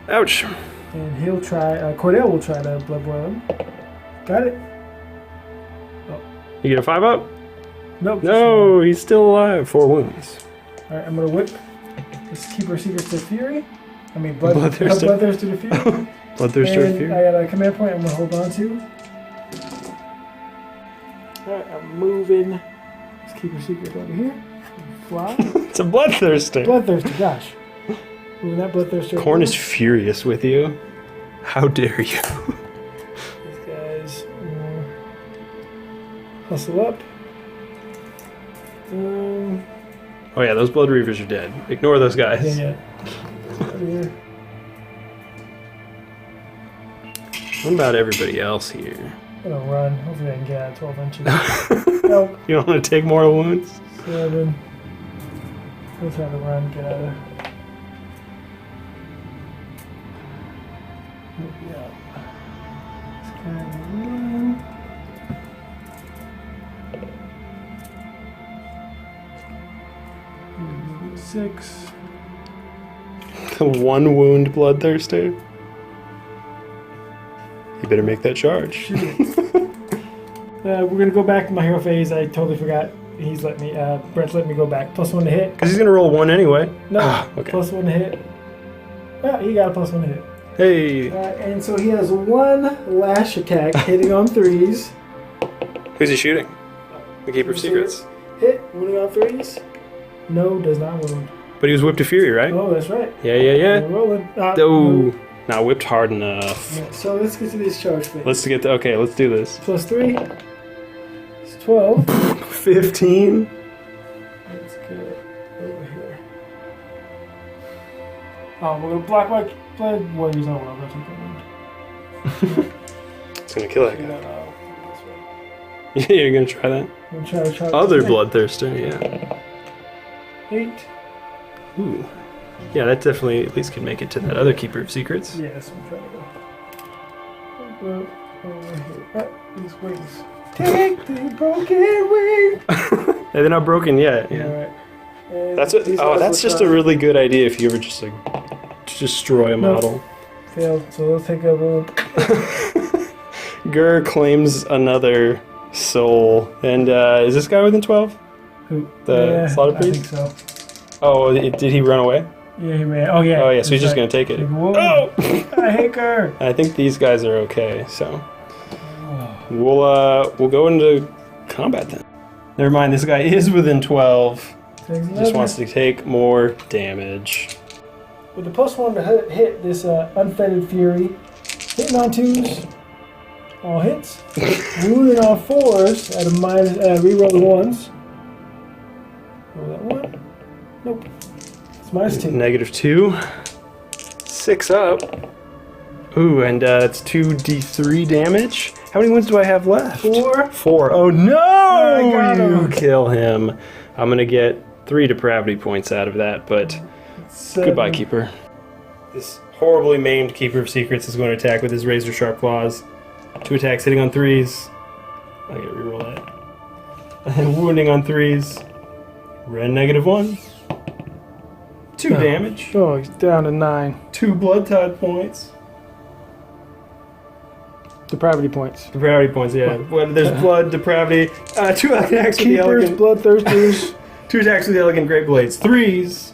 Ouch. And he'll try, Cordell will try to blood boil him. Got it. You get a 5-up? Nope. No, he's still alive. 4 wounds. Alright, I'm going to whip this Keeper of Secrets to Fury. I mean, Bloodthirster to Fury. Bloodthirster and Fury. I got a command point I'm going to hold on to. Alright, I'm moving this Keeper of Secrets over here. Fly. It's a Bloodthirster. Bloodthirster, gosh. Moving that Bloodthirster. Khorne is furious with you. How dare you? These guys hustle up. Oh yeah, those Blood Reavers are dead. Ignore those guys. Yeah. Here. What about everybody else here? I'm gonna run. Hopefully I can get out of 12 inches. Nope. You don't want to take more wounds? 7. We'll try to run, get out of there. Yeah. It's kind of run. Maybe 6. The 1 wound Bloodthirster. You better make that charge. We're gonna go back to my hero phase. I totally forgot. He's let me. Brent's let me go back. +1 to hit. Because he's going to roll 1 anyway. No. Okay. +1 to hit. Yeah, he got a +1 to hit. Hey. And so he has 1 lash attack hitting on 3s. Who's he shooting? The Keeper of Secrets. Hit, wounding on 3s. No, does not wound. But he was whipped to fury, right? Oh, that's right. Yeah. We're rolling. Oh, not whipped hard enough. Yeah, so let's get to this charge phase. Let's do this. +3. It's 12. 15. Let's get over here. Oh, we're gonna block my blood warriors. Oh, well, that's okay. It's gonna kill that guy. No. Yeah, you're gonna try that? I'm gonna try Other Bloodthirster, yeah. 8. Ooh. Yeah, that definitely at least could make it to that other Keeper of Secrets. Yes, I'm trying to go. Over here. These wings. Take the broken wing. They're not broken yet. Yeah. Alright. That's what. Oh, that's just a really good idea if you ever just like destroy a model. Failed. So let's take a wound. Ghur claims another soul, and is this guy within 12? Who? The Slaughter Priest? I think so. Oh, did he run away? Yeah, he ran. Oh yeah. Oh yeah, so he's just gonna take it. Oh! I hate Ghur. I think these guys are okay, so we'll go into combat then. Never mind, this guy is within 12. Just wants to take more damage. With the +1 to hit this unfettered fury, hitting on 2s, all hits. Wounding on 4s at a minus, reroll the 1s. Roll that 1. Nope. It's -2. -2. 6 up. Ooh, and it's 2d3 damage. How many wounds do I have left? 4. 4. Oh no! I got You him. kill him. I'm gonna get 3 depravity points out of that, but 7. goodbye, Keeper. This horribly maimed Keeper of Secrets is going to attack with his razor sharp claws. 2 attacks hitting on 3s. I gotta reroll that. And then wounding on 3s. Ren -1. 2 damage. Oh, he's down to 9. 2 blood tide points. Depravity points. Depravity points, yeah. Well, there's blood, depravity. 2 attacks with the Keepers, elegant. bloodthirsters. 2 attacks with the elegant great blades. 3s.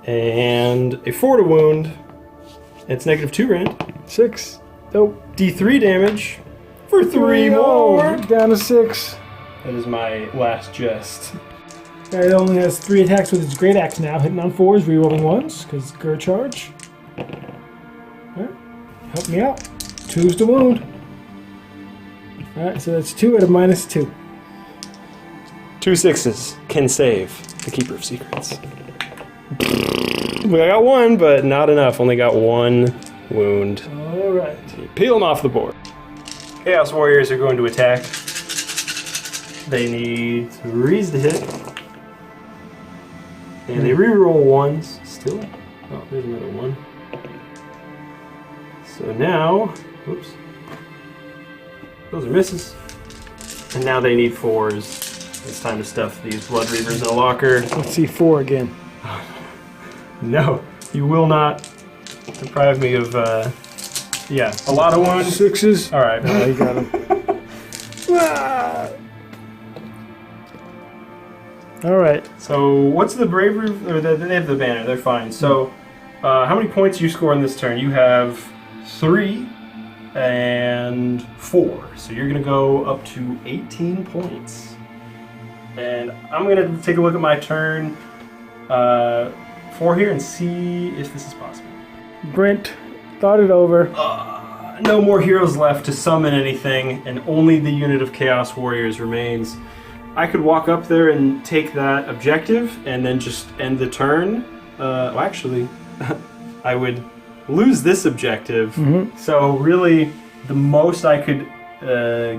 And a 4 to wound. It's -2 rend. 6. Nope. D3 damage for 3 more. Down to 6. That is my last jest. It only has 3 attacks with its great axe now, hitting on 4s, rerolling 1s, because Ghur charge. Alright, help me out. 2s to wound. Alright, so that's 2 at a -2. 2 6s can save the Keeper of Secrets. Well, I got one, but not enough. Only got one wound. All right. Peel them off the board. Chaos Warriors are going to attack. They need 3s to hit. And they reroll 1s still. Oh, there's another one. So now, oops. Those are misses. And now they need 4s. It's time to stuff these Blood Reavers in a locker. Let's see 4 again. No, you will not deprive me of, yeah, a lot of wounds. 6s. All right. Oh, you got him. All right. So what's the bravery? Or they have the banner. They're fine. So how many points you score in this turn? You have 3 and 4. So you're gonna go up to 18 points. And I'm gonna take a look at my turn 4 here and see if this is possible. Brent thought it over. No more heroes left to summon anything, and only the unit of Chaos Warriors remains. I could walk up there and take that objective, and then just end the turn. Well, actually, I would lose this objective. Mm-hmm. So really, the most I could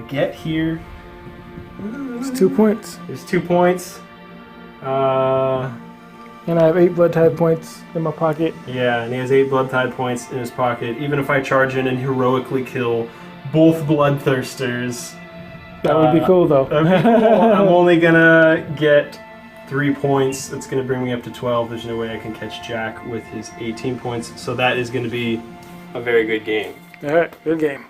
get here It's 2 points. is 2 points. And I have 8 blood tide points in my pocket. Yeah, and he has 8 blood tide points in his pocket. Even if I charge in and heroically kill both bloodthirsters, That would be cool, though. that'd be cool. I'm only gonna get 3 points. That's gonna bring me up to 12. There's no way I can catch Jack with his 18 points. So that is gonna be a very good game. All right, good game.